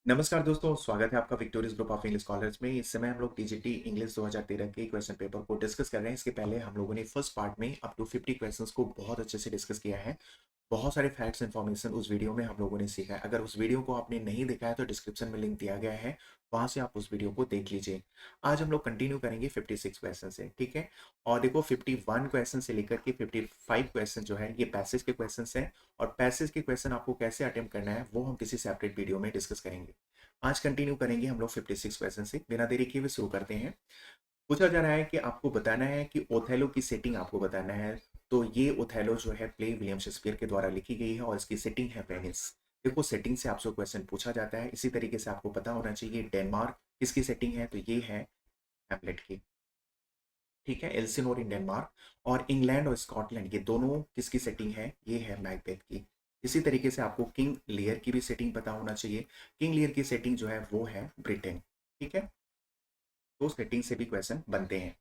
नमस्कार दोस्तों, स्वागत है आपका victorious group of English scholars में। इस समय हम लोग टीजीटी इंग्लिश 2013 के क्वेश्चन पेपर को डिस्कस कर रहे हैं। इसके पहले हम लोगों ने फर्स्ट पार्ट में अप टू 50 क्वेश्चंस को बहुत अच्छे से डिस्कस किया है। बहुत सारे फैक्ट्स इन्फॉर्मेशन उस वीडियो में हम लोगों ने सीखा है। अगर उस वीडियो को आपने नहीं देखा है तो डिस्क्रिप्शन में लिंक दिया गया है, वहां से आप उस वीडियो को देख लीजिए। आज हम लोग कंटिन्यू करेंगे 56 क्वेश्चन से, ठीक है। और देखो 51 क्वेश्चन से लेकर के 55 क्वेश्चन जो है ये पैसेज के क्वेश्चन है। और पैसेज के क्वेश्चन आपको कैसे अटेम्प्ट करना है वो हम किसी सेपरेट वीडियो में डिस्कस करेंगे। आज कंटिन्यू करेंगे हम लोग 56 क्वेश्चन से। बिना देरी किए हुए शुरू करते हैं। पूछा जा रहा है कि आपको बताना है कि ओथेलो की सेटिंग आपको बताना है। तो ये ओथेलो जो है प्ले विलियम शेक्सपियर के द्वारा लिखी गई है और इसकी सेटिंग है वेनिस। देखो सेटिंग से आपसे क्वेश्चन पूछा जाता है। इसी तरीके से आपको पता होना चाहिए डेनमार्क किसकी सेटिंग है, तो ये है हैमलेट की, ठीक है। एल्सिनोर इन डेनमार्क। और इंग्लैंड और स्कॉटलैंड ये दोनों किसकी सेटिंग है, ये है मैकबेथ की। इसी तरीके से आपको किंग लियर की भी सेटिंग पता होना चाहिए। किंग लियर की सेटिंग जो है वो है ब्रिटेन, ठीक है। तो सेटिंग से भी क्वेश्चन बनते हैं।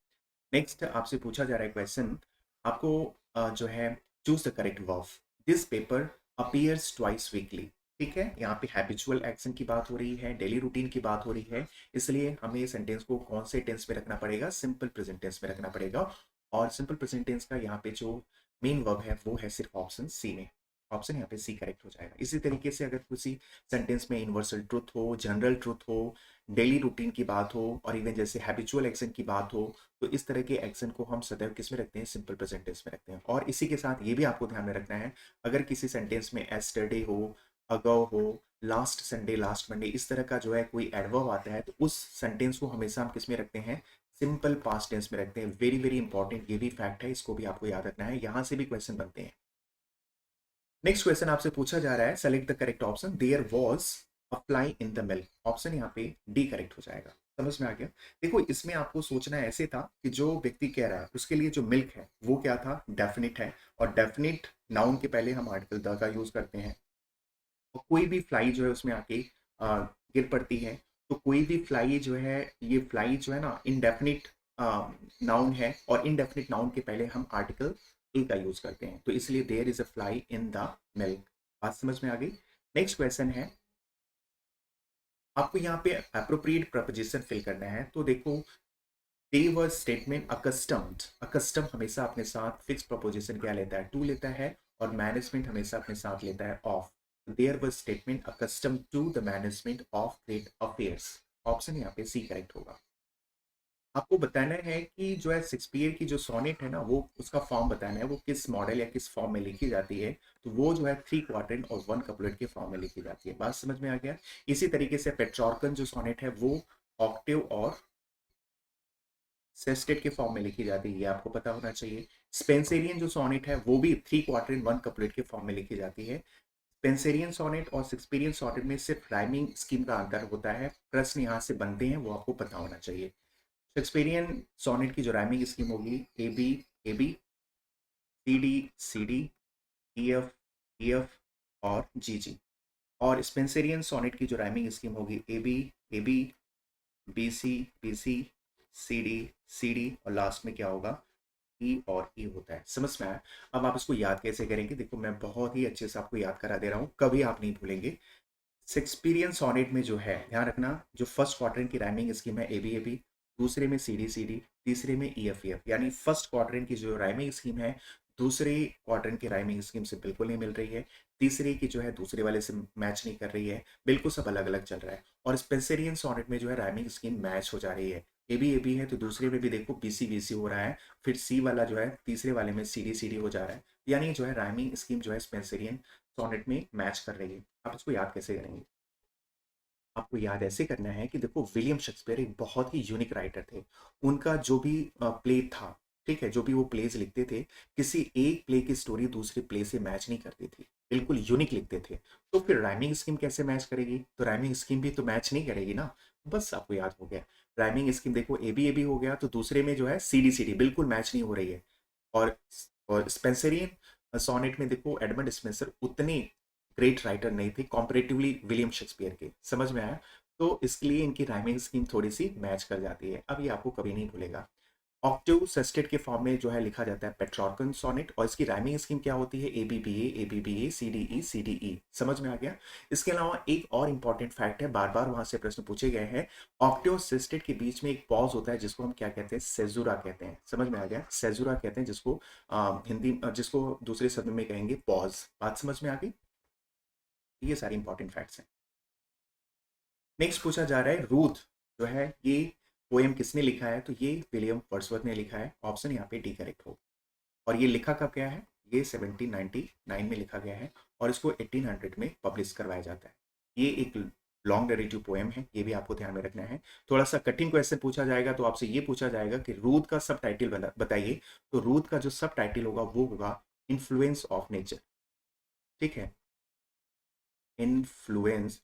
नेक्स्ट आपसे पूछा जा रहा है क्वेश्चन, आपको जो है choose the correct verb. This paper appears twice weekly, ठीक है। यहाँ पे हैबिचुअल एक्शन की बात हो रही है, डेली रूटीन की बात हो रही है, इसलिए हमें सेंटेंस को कौन से टेंस में रखना पड़ेगा, सिंपल प्रेजेंट टेंस में रखना पड़ेगा। और सिंपल प्रेजेंट टेंस का यहाँ पे जो मेन वर्ब है वो है सिर्फ ऑप्शन सी में। ऑप्शन यहाँ पे सी करेक्ट हो जाएगा। इसी तरीके से अगर किसी सेंटेंस में यूनिवर्सल ट्रुथ हो, जनरल ट्रुथ हो, डेली रूटीन की बात हो और इवन जैसे हैबिचुअल एक्शन की बात हो, तो इस तरह के एक्शन को हम सदैव किस में रखते हैं, सिंपल प्रेजेंट टेंस में रखते हैं। और इसी के साथ ये भी आपको ध्यान में रखना है, अगर किसी सेंटेंस में एस्टरडे हो, अगो हो, लास्ट संडे, लास्ट मंडे, इस तरह का जो है कोई एडवर्ब आता है तो उस सेंटेंस को हमेशा हम किस में रखते हैं, सिंपल पास्ट टेंस में रखते हैं। वेरी वेरी इंपॉर्टेंट ये भी फैक्ट है, इसको भी आपको याद रखना है, यहां से भी क्वेश्चन बनते हैं। नेक्स्ट क्वेश्चन आपसे पूछा जा रहा है, select the correct option. There was a fly in the milk. Option यहाँ पे डी करेक्ट हो जाएगा। समझ में आ गया। देखो इसमें आपको सोचना ऐसे था कि जो व्यक्ति कह रहा है उसके लिए जो मिल्क है वो क्या था, डेफिनिट है। और डेफिनिट नाउन के पहले हम आर्टिकल द का यूज करते हैं। और कोई भी फ्लाई जो है उसमें आके गिर पड़ती है। तो कोई भी फ्लाई जो है, ये फ्लाई जो है ना इनडेफिनिट नाउन है और इनडेफिनिट नाउन के पहले हम आर्टिकल ए का यूज करते हैं। तो इसलिए there is a fly in the milk. बात समझ में आ गई। नेक्स्ट क्वेश्चन है, आपको यहाँ पे अप्रोप्रिएट प्रपोजिशन फिल करना है। तो देखो दे वर स्टेटमेंट अकस्टम्ड। अकस्टम हमेशा अपने साथ फिक्स प्रपोजिशन क्या लेता है, टू लेता है। और मैनेजमेंट हमेशा अपने साथ लेता है of. There were statement accustom to the management of great affairs. Option यहाँ पे सी करेक्ट होगा। आपको बताना है कि जो है शेक्सपियर की जो सोनेट है ना, वो उसका फॉर्म बताना है, वो किस मॉडल या किस फॉर्म में लिखी जाती है। तो वो जो है 3 क्वाड्रेंट और 1 कपलेट के फॉर्म में लिखी जाती है। बात समझ में आ गया। इसी तरीके से पेट्रॉर्कन जो सोनेट है वो ऑक्टेव और सेस्टेट के फॉर्म में लिखी जाती है, ये आपको पता होना चाहिए। स्पेंसेरियन जो सोनेट है वो भी 3 क्वाड्रेंट 1 कपलेट के फॉर्म में लिखी जाती है। स्पेंसेरियन सोनेट और शेक्सपियरियन सोनेट में सिर्फ राइमिंग स्कीम का अंतर होता है। प्रश्न यहाँ से बनते हैं वो आपको पता होना चाहिए। शेक्सपियरियन सोनेट की जो राइमिंग स्कीम होगी A B, C D, E F और जी। और स्पेंसेरियन सोनेट की जो राइमिंग स्कीम होगी A B, B C D और लास्ट में क्या होगा, ई और ई होता है। समझ में आया। अब आप इसको याद कैसे करेंगे, देखो मैं बहुत ही अच्छे से आपको याद करा दे रहा हूँ, कभी आप नहीं भूलेंगे। शेक्सपियरियन सोनेट में जो है, ध्यान रखना, जो फर्स्ट क्वाड्रेंट की राइमिंग स्कीम है ए बी, दूसरे में सी डी, तीसरे में ई एफ, यानी फर्स्ट क्वाड्रेंट की जो राइमिंग स्कीम है दूसरे क्वाड्रेंट की राइमिंग स्कीम से बिल्कुल नहीं मिल रही है। तीसरे की जो है दूसरे वाले से मैच नहीं कर रही है, बिल्कुल सब अलग अलग चल रहा है। और स्पेंसेरियन सोनेट में जो है राइमिंग स्कीम मैच हो जा रही है। ए बी है तो दूसरे में भी देखो बी सी हो रहा है, फिर सी वाला जो है तीसरे वाले में सी डी हो जा रहा है। यानी जो है राइमिंग स्कीम जो है स्पेंसेरियन सोनेट में मैच कर रही है। आप इसको याद कैसे करेंगे, आपको याद ऐसे करना है कि देखो विलियम शेक्सपियर एक बहुत ही यूनिक राइटर थे। उनका जो भी प्ले था, ठीक है, जो भी वो प्लेज लिखते थे, किसी एक प्ले की स्टोरी दूसरे प्ले से मैच नहीं करती थी, बिल्कुल यूनिक लिखते थे। तो फिर राइमिंग स्कीम कैसे मैच करेगी, तो राइमिंग स्कीम भी तो मैच नहीं करेगी ना। बस आपको याद हो गया। राइमिंग स्कीम देखो ए बी हो गया तो दूसरे में जो है सी डी बिल्कुल मैच नहीं हो रही है। और स्पेंसरियन सोनेट में देखो एडमंड स्पेंसर उतने ग्रेट राइटर नहीं थे कॉम्परेटिवली विलियम शेक्सपियर के। समझ में आया। तो इसके लिए इनकी राइमिंग स्कीम थोड़ी सी मैच कर जाती है। अब ये आपको कभी नहीं भूलेगा। ऑक्टेव सेस्टेट के फॉर्म में जो है लिखा जाता है पेट्रॉर्कन सोनेट, और इसकी राइमिंग स्कीम क्या होती है, ए सी डी ई। समझ में आ गया। इसके अलावा एक और इंपॉर्टेंट फैक्ट है, बार बार वहां से प्रश्न पूछे गए हैं। ऑक्टेव सेस्टेट के बीच में एक पॉज होता है जिसको हम क्या कहते हैं, सेजुरा कहते हैं। समझ में आ गया, सेजुरा कहते हैं जिसको जिसको दूसरे शब्द में कहेंगे पॉज। बात समझ में आ गई। ये सारी इंपॉर्टेंट फैक्ट्स हैं। नेक्स्ट पूछा जा रहा है रूथ जो है ये पोएम किसने लिखा है, तो ये विलियम वर्ड्सवर्थ ने लिखा है। ऑप्शन यहाँ पे डी करेक्ट हो। और ये लिखा कब गया है, ये 1799 में लिखा गया है, और इसको 1800 में पब्लिश करवाया जाता है। ये एक लॉन्ग नरेटिव पोएम है, ये भी आपको ध्यान में रखना है। थोड़ा सा कठिन क्वेश्चन पूछा जाएगा तो आपसे ये पूछा जाएगा कि रूथ का सब टाइटल बताइए। तो रूथ का जो सब टाइटल होगा वो होगा इन्फ्लुएंस ऑफ नेचर। ठीक है, इन्फ्लुएंस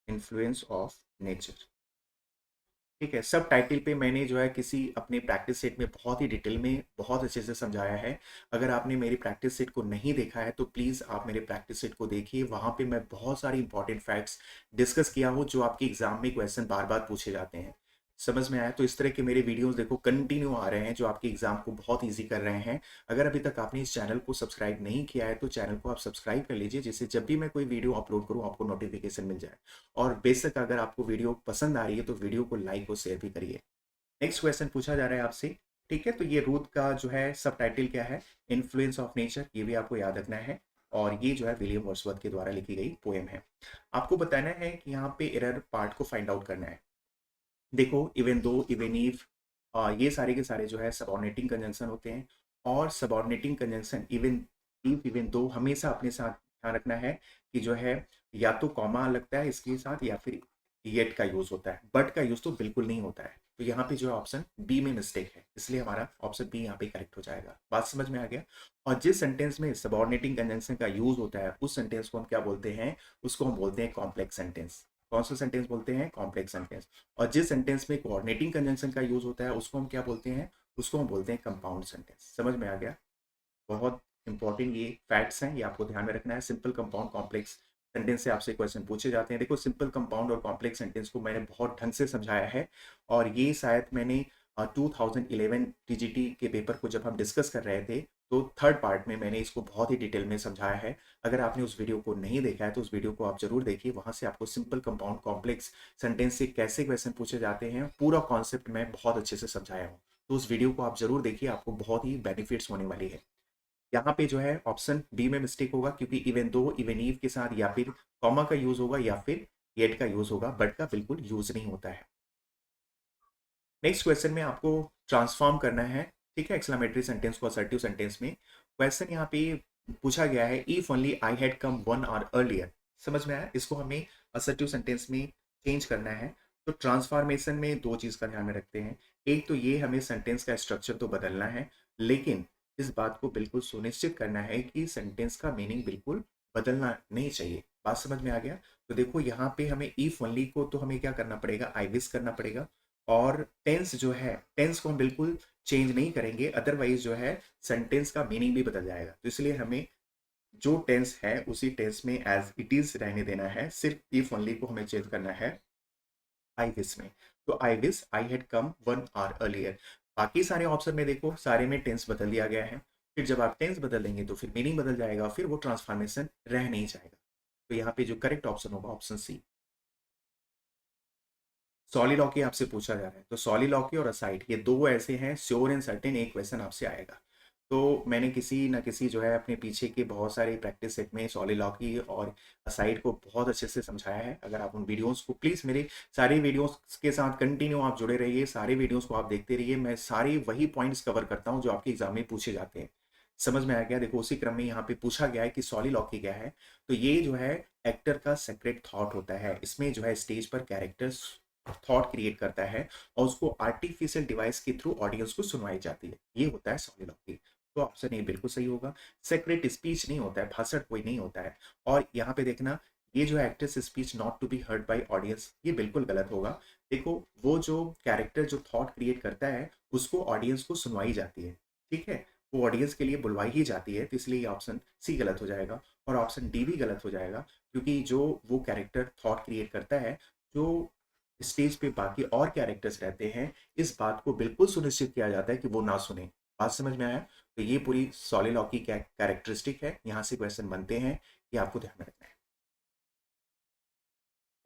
इन्फ्लुएंस ऑफ नेचर। ठीक है, सब टाइटल पे मैंने जो है किसी अपने प्रैक्टिस सेट में बहुत ही डिटेल में बहुत अच्छे से समझाया है। अगर आपने मेरी प्रैक्टिस सेट को नहीं देखा है तो प्लीज़ आप मेरे प्रैक्टिस सेट को देखिए, वहाँ पे मैं बहुत सारी इंपॉर्टेंट फैक्ट्स डिस्कस किया हूँ जो आपके एग्जाम में क्वेश्चन बार बार पूछे जाते हैं। समझ में आया। तो इस तरह के मेरे वीडियोस देखो कंटिन्यू आ रहे हैं जो आपके एग्जाम को बहुत ईजी कर रहे हैं। अगर अभी तक आपने इस चैनल को सब्सक्राइब नहीं किया है तो चैनल को आप सब्सक्राइब कर लीजिए, जिससे जब भी मैं कोई वीडियो अपलोड करूँ आपको नोटिफिकेशन मिल जाए। और बेशक अगर आपको वीडियो पसंद आ रही है तो वीडियो को लाइक और शेयर भी करिए। नेक्स्ट क्वेश्चन पूछा जा रहा है आपसे। ठीक है, तो ये रूथ का जो है सब टाइटल क्या है, इन्फ्लुएंस ऑफ नेचर, ये भी आपको याद रखना है। और ये जो है विलियम वर्ड्सवर्थ के द्वारा लिखी गई पोएम है। आपको बताना है कि यहाँ पे एरर पार्ट को फाइंड आउट करना है। देखो इवन दो, इवन इफ, ये सारे के सारे जो है सबऑर्डिनेटिंग कंजंक्शन होते हैं। और subordinating conjunction even if, even though हमेशा अपने साथ ध्यान रखना है कि जो है या तो कॉमा लगता है इसके साथ या फिर येट का यूज होता है, बट का यूज तो बिल्कुल नहीं होता है। तो यहाँ पे जो है ऑप्शन बी में मिस्टेक है, इसलिए हमारा ऑप्शन बी यहाँ पे करेक्ट हो जाएगा। बात समझ में आ गया। और जिस सेंटेंस में सबऑर्डिनेटिंग कंजंक्शन का यूज होता है उस सेंटेंस को हम क्या बोलते हैं, उसको हम बोलते हैं कॉम्प्लेक्स सेंटेंस। कौन सा सेंटेंस बोलते हैं, कॉम्प्लेक्स सेंटेंस। और जिस सेंटेंस में कोऑर्डिनेटिंग कंजंक्शन का यूज होता है उसको हम क्या बोलते हैं, उसको हम बोलते हैं कंपाउंड सेंटेंस। समझ में आ गया। बहुत इंपॉर्टेंट ये फैक्ट्स हैं, ये आपको ध्यान में रखना है। सिंपल, कंपाउंड, कॉम्प्लेक्स सेंटेंस से आपसे क्वेश्चन पूछे जाते हैं। देखो सिंपल, कंपाउंड और कॉम्प्लेक्स सेंटेंस को मैंने बहुत ढंग से समझाया है। और ये शायद मैंने 2011 टीजीटी के पेपर को जब हम डिस्कस कर रहे थे तो थर्ड पार्ट में मैंने इसको बहुत ही डिटेल में समझाया है। अगर आपने उस वीडियो को नहीं देखा है तो उस वीडियो को आप जरूर देखिए, वहां से आपको सिंपल, कंपाउंड, कॉम्प्लेक्स सेंटेंस से कैसे क्वेश्चन पूछे जाते हैं पूरा कॉन्सेप्ट मैं बहुत अच्छे से समझाया हूँ। तो उस वीडियो को आप जरूर देखिए, आपको बहुत ही बेनिफिट्स होने वाली है। यहाँ पे जो है ऑप्शन बी में मिस्टेक होगा, क्योंकि इवन दो, इवन ईव के साथ या फिर कॉमा का यूज होगा या फिर येट का यूज होगा, बट का बिल्कुल यूज नहीं होता है। नेक्स्ट क्वेश्चन में आपको ट्रांसफॉर्म करना है। ठीक है, एक्सक्लेमेटरी सेंटेंस को असर्टिव सेंटेंस में। क्वेश्चन यहाँ पे पूछा गया है, if only I had come 1 hour earlier. समझ में आया। इसको हमें असर्टिव सेंटेंस में चेंज करना है। तो ट्रांसफॉर्मेशन में दो चीज का ध्यान में रखते हैं। एक तो ये हमें सेंटेंस का स्ट्रक्चर तो बदलना है, लेकिन इस बात को बिल्कुल सुनिश्चित करना है कि सेंटेंस का मीनिंग बिल्कुल बदलना नहीं चाहिए। बात समझ में आ गया। तो देखो यहाँ पे हमें इफ ओनली को तो हमें क्या करना पड़ेगा, आई विश करना पड़ेगा। और टेंस जो है, टेंस को हम बिल्कुल चेंज नहीं करेंगे, अदरवाइज जो है सेंटेंस का मीनिंग भी बदल जाएगा। तो इसलिए हमें जो टेंस है उसी टेंस में एज इट इज रहने देना है, सिर्फ इफ ओनली को हमें चेंज करना है आई विश में। तो I wish I had come 1 hour earlier. बाकी सारे ऑप्शन में देखो सारे में टेंस बदल दिया गया है। फिर जब आप टेंस बदल देंगे तो फिर मीनिंग बदल जाएगा, फिर वो ट्रांसफॉर्मेशन रह नहीं जाएगा। तो यहाँ पे जो करेक्ट ऑप्शन होगा ऑप्शन सी। सॉलिलॉकी आपसे पूछा जा रहा है, तो सॉलिलॉकी और असाइड ये दो ऐसे हैं, श्योर एंड सर्टेन एक क्वेश्चन आपसे आएगा। तो मैंने किसी ना किसी जो है अपने पीछे के बहुत सारे प्रैक्टिस सेट में सॉलिलॉकी और असाइड को बहुत अच्छे से समझाया है। अगर आप उन वीडियोस को प्लीज़, मेरे सारे वीडियोस के साथ कंटिन्यू आप जुड़े रहिए, सारे वीडियोस को आप देखते रहिए। मैं सारे वही पॉइंट्स कवर करता हूँ जो आपके एग्जाम में पूछे जाते हैं। समझ में आ गया। देखो उसी क्रम में यहाँ पे पूछा गया है कि सॉलिलॉकी क्या है। तो ये जो है एक्टर का सेक्रेट थॉट होता है। इसमें जो है स्टेज पर कैरेक्टर्स थॉट क्रिएट करता है और उसको आर्टिफिशियल डिवाइस के थ्रू ऑडियंस को सुनवाई जाती है, ये होता है सॉलिलॉकी। तो ऑप्शन ए बिल्कुल सही होगा। सेक्रेट स्पीच नहीं होता है, भाषण कोई नहीं होता है। और यहाँ पे देखना, ये जो actors speech not to be heard by audience, ये बिल्कुल गलत होगा। देखो वो जो कैरेक्टर जो थॉट क्रिएट करता है उसको ऑडियंस को सुनवाई जाती है। ठीक है, वो ऑडियंस के लिए बुलवाई ही जाती है, तो इसलिए ये ऑप्शन सी गलत हो जाएगा। और ऑप्शन डी भी गलत हो जाएगा, क्योंकि जो वो कैरेक्टर थॉट क्रिएट करता है, जो स्टेज पे बाकी और कैरेक्टर्स रहते हैं, इस बात को बिल्कुल सुनिश्चित किया जाता है कि वो ना सुने। बात समझ में आया? तो ये पूरी सॉलिलॉकी कैरेक्टरिस्टिक है, यहाँ से क्वेश्चन बनते हैं, ये आपको ध्यान में रखना है।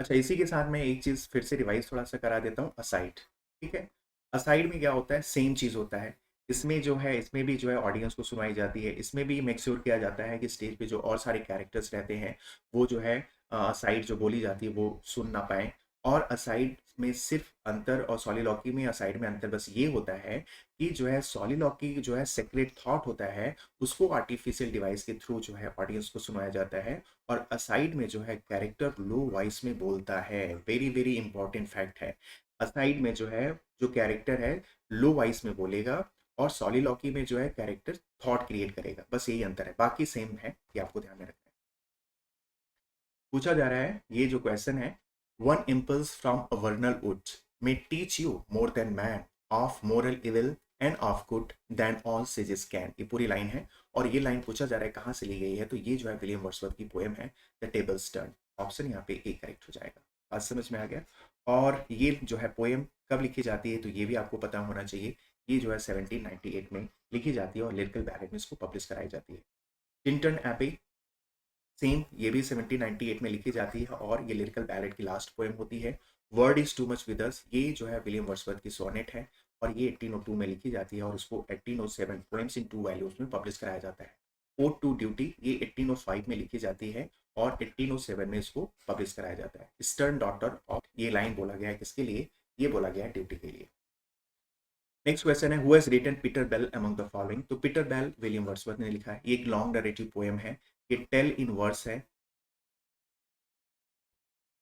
अच्छा, इसी के साथ मैं एक चीज फिर से रिवाइज थोड़ा सा करा देता हूँ, असाइड। ठीक है, असाइड में क्या होता है, सेम चीज होता है। इसमें जो है, इसमें भी जो है ऑडियंस को सुनाई जाती है, इसमें भी मेक श्योर किया जाता है कि स्टेज पे जो और सारे कैरेक्टर्स रहते हैं वो जो है असाइड जो बोली जाती है वो सुन ना पाए। और असाइड में सिर्फ अंतर और सॉलिलॉकी में असाइड में अंतर बस ये होता है कि जो है सॉलिलॉकी जो है सेक्रेट थॉट होता है, उसको आर्टिफिशियल डिवाइस के थ्रू जो है ऑडियंस को सुनाया जाता है। और असाइड में जो है कैरेक्टर लो वॉइस में बोलता है। वेरी वेरी इंपॉर्टेंट फैक्ट है। असाइड में जो है, जो कैरेक्टर है लो वॉइस में बोलेगा, और सॉलिलॉकी में जो है कैरेक्टर थॉट क्रिएट करेगा। बस यही अंतर है, बाकी सेम है, ये आपको ध्यान में रखना है। पूछा जा रहा है ये जो क्वेश्चन है, one impulse from a vernal wood may teach you more than man of moral evil and of good than all sages can. ये पूरी लाइन है, और ये लाइन पूछा जा रहा है कहाँ से ली गई है, तो ये जो है विलियम वर्ड्सवर्थ की पोएम है द टेबल्स टर्न। ऑप्शन यहाँ पे ए करेक्ट हो जाएगा। बात समझ में आ गया? और ये जो है पोएम कब लिखी जाती है, तो ये भी आपको पता होना चाहिए। ये जो है 1798 में लिखी जाती है, और लिरिकल बैलेट में इसको पब्लिश कराई जाती है। टिंटन एबी, सेम, ये भी 1798 में लिखी जाती है, और ये लिरिकल बैलेट की लास्ट पोएम होती है। Word is too much with us, ये जो है विलियम वर्ड्सवर्थ की सोनेट है, और ये 1802 में लिखी जाती है, और उसको 1807 पोएम्स इन टू वैल्यूज में पब्लिश कराया जाता है। ओड टू ड्यूटी ये 1805 में लिखी जाती है, और 1807 में इसको पब्लिश कराया जाता है। स्टर्न डॉटर ऑफ, ये लाइन बोला गया है किसके लिए, ये बोला गया है ड्यूटी के लिए। नेक्स्ट क्वेश्चन है, who has written Peter Bell among the following. तो पीटर बेल विलियम वर्ड्सवर्थ ने लिखा है, ये एक लॉन्ग नरेटिव पोएम है, ये टेल इन वर्स है।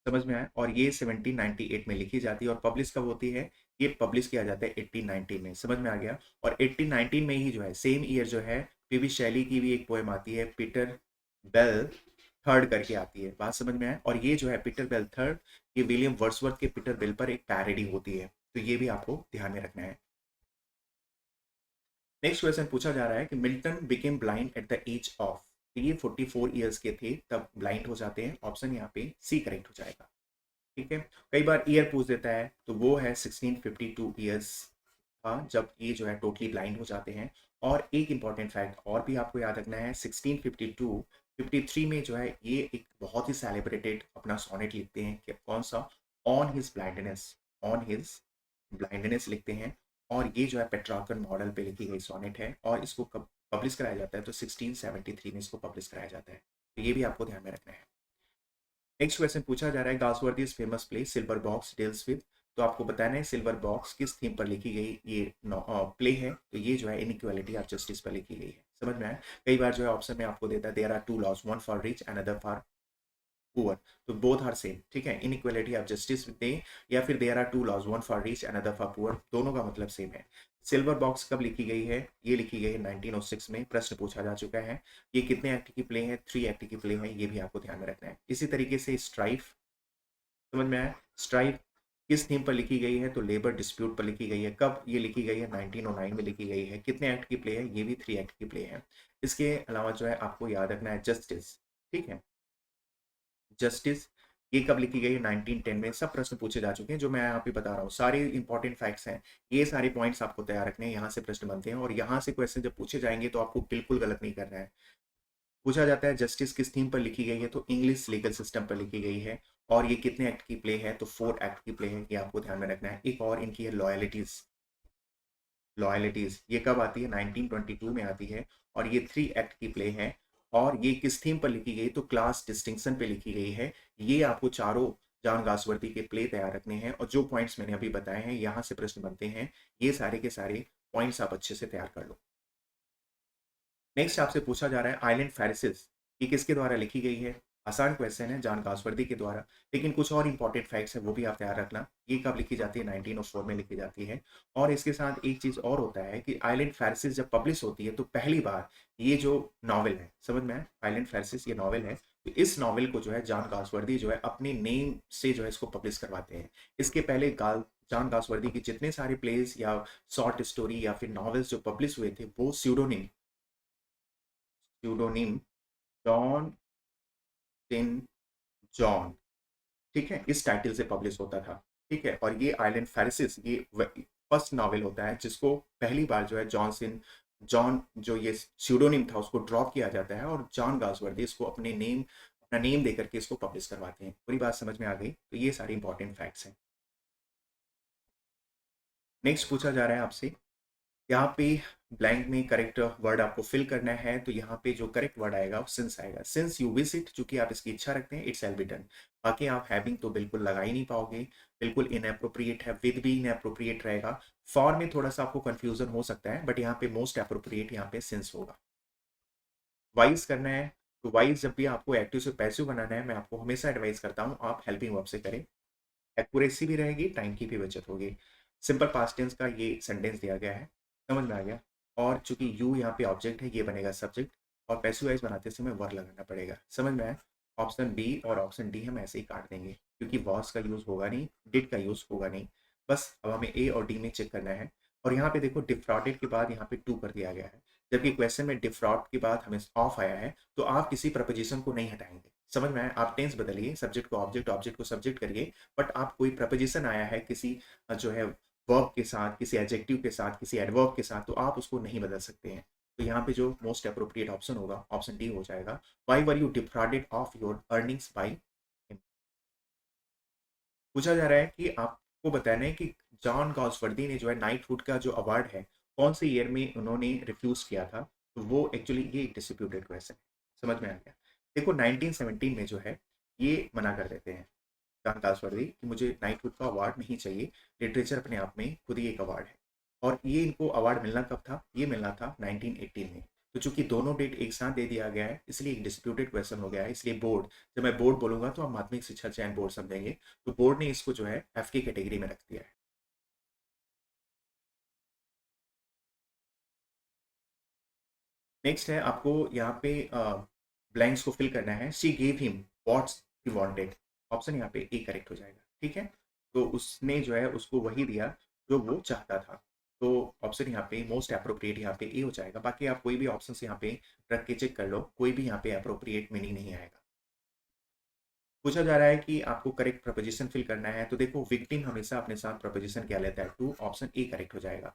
समझ में आया? और ये 1798 में लिखी जाती है, और पब्लिश कब होती है, ये पब्लिश किया जाता है 1819 में। समझ में आ गया? और 1819 में ही जो है सेम ईयर जो है पीवी शैली की भी एक पोएम आती है, पीटर बेल थर्ड करके आती है। बात समझ में आया? और ये जो है पीटर बेल थर्ड, ये विलियम वर्ड्सवर्थ के पीटर बेल पर एक पैरोडी होती है, तो ये भी आपको ध्यान में रखना है। नेक्स्ट क्वेश्चन पूछा जा रहा है कि Milton became blind at the age of. ये 44 ईयर्स के थे तब ब्लाइंड हो जाते हैं। ऑप्शन यहाँ पे सी करेक्ट हो जाएगा। ठीक है, कई बार ईयर पूछ देता है, तो वो है 1652 ईयर्स था जब ये जो है टोटली ब्लाइंड हो जाते हैं। और एक इंपॉर्टेंट फैक्ट और भी आपको याद रखना है, 1652 53 में जो है ये एक बहुत ही सेलिब्रेटेड अपना सोनेट लिखते हैं कि कौन सा, on his blindness, on his blindness लिखते हैं। और ये जो है पेट्रार्कन मॉडल पे लिखी गई सोनेट है, और इसको कब पब्लिश कराया जाता है, तो 1673 में इसको पब्लिश कराया जाता है। तो ये भी आपको ध्यान में रखना है। नेक्स्ट क्वेश्चन पूछा जा रहा है, Galsworthy's famous play silver box deals with. तो आपको बताना है सिल्वर बॉक्स किस थीम पर लिखी गई ये प्ले है, तो ये जो है इनइक्वालिटी ऑफ जस्टिस पर लिखी गई है। समझ में आया? कई बार जो है ऑप्शन में आपको देता है there are two laws, one for rich another for poor, तो बोथ आर सेम। ठीक है, इनइक्वालिटी ऑफ जस्टिस दे, या फिर there are two laws, one for rich another for poor, दोनों का मतलब सेम है। सिल्वर बॉक्स कब लिखी गई है, ये लिखी गई है 1906 में, प्रश्न पूछा जा चुका है। ये कितने एक्ट की प्ले है, 3 एक्ट की प्ले है, ये भी आपको ध्यान में रखना है। इसी तरीके से स्ट्राइफ, समझ में आया? स्ट्राइक किस थीम पर लिखी गई है, तो लेबर डिस्प्यूट पर लिखी गई है। कब ये लिखी गई है, 1909 में लिखी गई है। कितने एक्ट की प्ले है, ये भी 3 एक्ट की प्ले है। इसके अलावा जो है आपको याद रखना है जस्टिस। ठीक है, जस्टिस ये कब लिखी गई है, 1910 में। सब प्रश्न पूछे जा चुके हैं, जो मैं यहाँ पे बता रहा हूँ सारे इंपॉर्टेंट फैक्ट्स हैं। ये सारे पॉइंट्स आपको तैयार रखने हैं, यहाँ से प्रश्न बनते हैं, और यहाँ से क्वेश्चन जब पूछे जाएंगे तो आपको बिल्कुल गलत नहीं करना है। पूछा जाता है जस्टिस किस थीम पर लिखी गई है, तो इंग्लिश लीगल सिस्टम पर लिखी गई है। और ये कितने एक्ट की प्ले है, तो 4 एक्ट की प्ले है, ये आपको ध्यान में रखना है। एक और इनकी है लॉयलिटीज। लॉयलिटीज ये कब आती है, 1922 में आती है, और ये 3 एक्ट की प्ले है। और ये किस थीम पर लिखी गई, तो क्लास डिस्टिंक्शन पे लिखी गई है। ये आपको चारों जॉन गासवर्दी के प्ले तैयार रखने हैं, और जो पॉइंट्स मैंने अभी बताए हैं यहाँ से प्रश्न बनते हैं। ये सारे के सारे पॉइंट्स आप अच्छे से तैयार कर लो। नेक्स्ट आपसे पूछा जा रहा है आइलैंड फेरिसिस, ये किसके द्वारा लिखी गई है। आसान क्वेश्चन है, जॉन गासवर्दी के द्वारा। लेकिन कुछ और इंपॉर्टेंट फैक्ट्स है, वो भी आप तैयार रखना। ये कब लिखी जाती है, 1904 में लिखी जाती है। और इसके साथ एक चीज और होता है कि आइलैंड फेरिसिस जब पब्लिश होती है, तो पहली बार ये जो नॉवल है, समझ में आया, आइलैंड फेरिसिस ये नॉवल है, तो इस नॉवल को जो है जॉन गासवर्दी जो है अपने नेम से जो है इसको पब्लिश करवाते हैं। इसके पहले गाल जॉन गासवर्दी की जितने सारे प्लेस या शॉर्ट स्टोरी या फिर नॉवेल्स जो पब्लिश हुए थे, वो स्यूडोनिम जॉन टिन जॉन, ठीक है, इस टाइटल से पब्लिश होता था। ठीक है। और ये आइलैंड फेरिसिस ये फर्स्ट नॉवेल होता है जिसको पहली बार जो है जॉन जो ये स्यूडोनिम था उसको ड्रॉप किया जाता है और जॉन गाल्सवर्दी इसको अपना नेम देकर के इसको पब्लिश करवाते हैं। पूरी बात समझ में आ गई? तो ये सारी इंपॉर्टेंट फैक्ट्स हैं। नेक्स्ट पूछा जा रहा है आपसे, यहाँ पे ब्लैंक में करेक्ट वर्ड आपको फिल करना है। तो यहाँ पे जो करेक्ट वर्ड आएगा वो सिंस आएगा। सिंस यू विश इट, चूंकि आप इसकी इच्छा रखते हैं, इट्स एल बी डन। बाकी आप हैविंग तो बिल्कुल लगा ही नहीं पाओगे, बिल्कुल इनएप्रोप्रिएट है, विद भी इनएप्रोप्रिएट रहेगा। फॉर में थोड़ा सा आपको कंफ्यूजन हो सकता है, बट यहाँ पे मोस्ट अप्रोप्रिएट यहाँ पे सिंस होगा। वाइज करना है तो वाइज जब भी आपको एक्टिव से पैसिव बनाना है, मैं आपको हमेशा एडवाइस करता हूँ आप हेल्पिंग वर्ब से करें। एक्यूरेसी भी रहेगी, टाइम की भी बचत होगी। सिंपल पास्ट टेंस का ये सेंटेंस दिया गया है, समझ में आ गया? और चूंकि यू यहाँ पे ऑब्जेक्ट है, ये बनेगा सब्जेक्ट, और पैसिवाइज बनाते समय वर्ब लगाना पड़ेगा। समझ में आया? ऑप्शन बी और ऑप्शन डी हम ऐसे ही काट देंगे, क्योंकि वॉस का यूज होगा नहीं, डिड का यूज होगा नहीं। बस अब हमें ए और डी में चेक करना है। और यहाँ पे देखो डिफ्रॉडेड के बाद यहाँ पे टू कर दिया गया है, जबकि क्वेश्चन में डिफ्रॉड के बाद हमें ऑफ आया है, तो आप किसी प्रपोजिशन को नहीं हटाएंगे। समझ में आया? आप टेंस बदलिए, सब्जेक्ट को ऑब्जेक्ट, ऑब्जेक्ट को सब्जेक्ट करिए, बट आप कोई प्रपोजिशन आया है किसी जो है वर्ब के साथ, किसी एडजेक्टिव के साथ, किसी एडवर्ब के साथ, तो आप उसको नहीं बदल सकते हैं। तो यहाँ पे जो मोस्ट अप्रोप्रिएट ऑप्शन होगा ऑप्शन डी हो जाएगा। Why were you defrauded of your earnings by? पूछा जा रहा है कि आपको बताना है कि जॉन गॉसवर्दी ने जो है नाइटहुड का जो अवार्ड है कौन से ईयर में उन्होंने रिफ्यूज किया था। तो वो एक्चुअली ये एक डिस्प्यूटेड क्वेश्चन है। समझ में आ गया? देखो 1917 में जो है ये मना कर देते हैं जॉन गॉसवर्दी कि मुझे नाइटहुड का अवार्ड नहीं चाहिए, लिटरेचर अपने आप में खुद ही एक अवार्ड है। और ये इनको अवार्ड मिलना कब था? ये मिलना था 1918 में। तो चूंकि दोनों डेट एक साथ दे दिया गया है, इसलिए एक डिस्प्यूटेड क्वेश्चन हो गया है। इसलिए बोर्ड, जब मैं बोर्ड बोलूंगा तो आप माध्यमिक शिक्षा चयन बोर्ड समझेंगे, तो बोर्ड ने इसको जो है एफ की कैटेगरी में रख दिया है। नेक्स्ट है आपको यहाँ पे ब्लैंक्स को फिल करना है। She gave him what's he wanted. Option यहाँ पे ए करेक्ट हो जाएगा। ठीक है, तो उसने जो है उसको वही दिया जो वो चाहता था। तो ऑप्शन यहाँ पे मोस्ट अप्रोप्रिएट यहाँ पे ए हो जाएगा। बाकी आप कोई भी ऑप्शन यहाँ पे रख के चेक कर लो, कोई भी यहाँ पे अप्रोप्रिएट मीनिंग नहीं आएगा। पूछा जा रहा है कि आपको करेक्ट प्रपोजिशन फिल करना है। तो देखो विक्टिम हमेशा अपने साथ प्रपोजिशन क्या लेता है? टू। ऑप्शन ए करेक्ट हो जाएगा।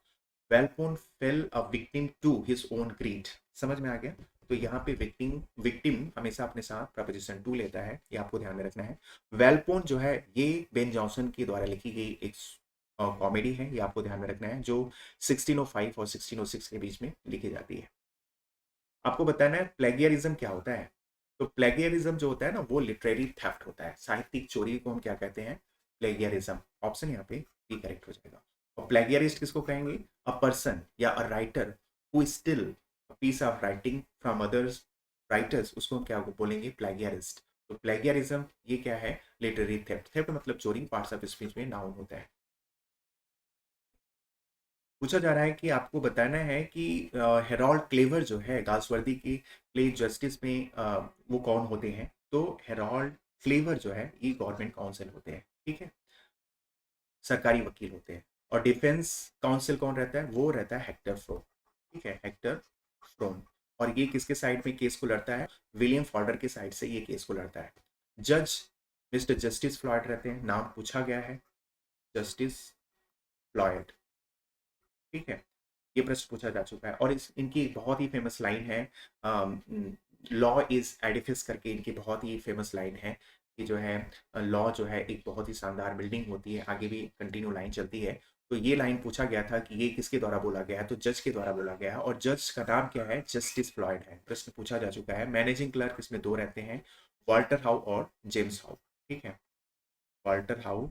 Volpone fell a victim to his own greed. समझ में आ गया? तो यहाँ पे विक्टिम विक्टिम हमेशा अपने साथ प्रपोजिशन टू लेता है, ये आपको ध्यान में रखना है। वेलपोन जो है ये बेन जॉनसन के द्वारा लिखी गई एक कॉमेडी है, ये आपको ध्यान में रखना है, जो 1605 और 1606 के बीच में लिखी जाती है। आपको बताना है प्लेगियरिज्म क्या होता है। तो प्लेगियरिज्म जो होता है ना वो लिटरेरी थेफ्ट होता है, साहित्यिक चोरी को हम क्या कहते हैं? प्लेगियरिज्म। ऑप्शन यहाँ पे बी करेक्ट हो जाएगा। और प्लेगियरिस्ट किसको कहेंगे? अ पर्सन या a writer who steal a piece of writing from others writers, उसको हम क्या बोलेंगे? प्लेगियरिस्ट। तो प्लेगियरिज्म ये क्या है? Literary theft. थेफ्ट मतलब चोरी, पार्ट्स ऑफ स्पीच में नाउन होता है। पूछा जा रहा है कि आपको बताना है कि हेरोल्ड क्लेवर जो है गाल्सवर्दी की प्ले जस्टिस में वो कौन होते हैं। तो हेरोल्ड क्लेवर जो है ये गवर्नमेंट काउंसिल होते हैं। ठीक है, सरकारी वकील होते हैं। और डिफेंस काउंसिल कौन रहता है? वो रहता है हेक्टर फ्रोम। ठीक है, हेक्टर फ्रोम। और ये किसके साइड में केस को लड़ता है? विलियम फॉर्डर के साइड से ये केस को लड़ता है। जज मिस्टर जस्टिस फ्लॉयड रहते हैं, नाम पूछा गया है जस्टिस फ्लॉयड। ठीक है, ये प्रश्न पूछा जा चुका है। और इस इनकी एक बहुत ही फेमस लाइन है, लॉ इज एडिफिस करके इनकी बहुत ही फेमस लाइन है कि जो है लॉ जो है एक बहुत ही शानदार बिल्डिंग होती है। आगे भी कंटिन्यू लाइन चलती है। तो ये लाइन पूछा गया था कि ये किसके द्वारा बोला गया है? तो जज के द्वारा बोला गया है। और जज का नाम क्या है? जस्टिस फ्लॉयड है। प्रश्न पूछा जा चुका है। मैनेजिंग क्लर्क इसमें दो रहते हैं, वाल्टर हाउ और जेम्स हाउ। ठीक है, वाल्टर हाउ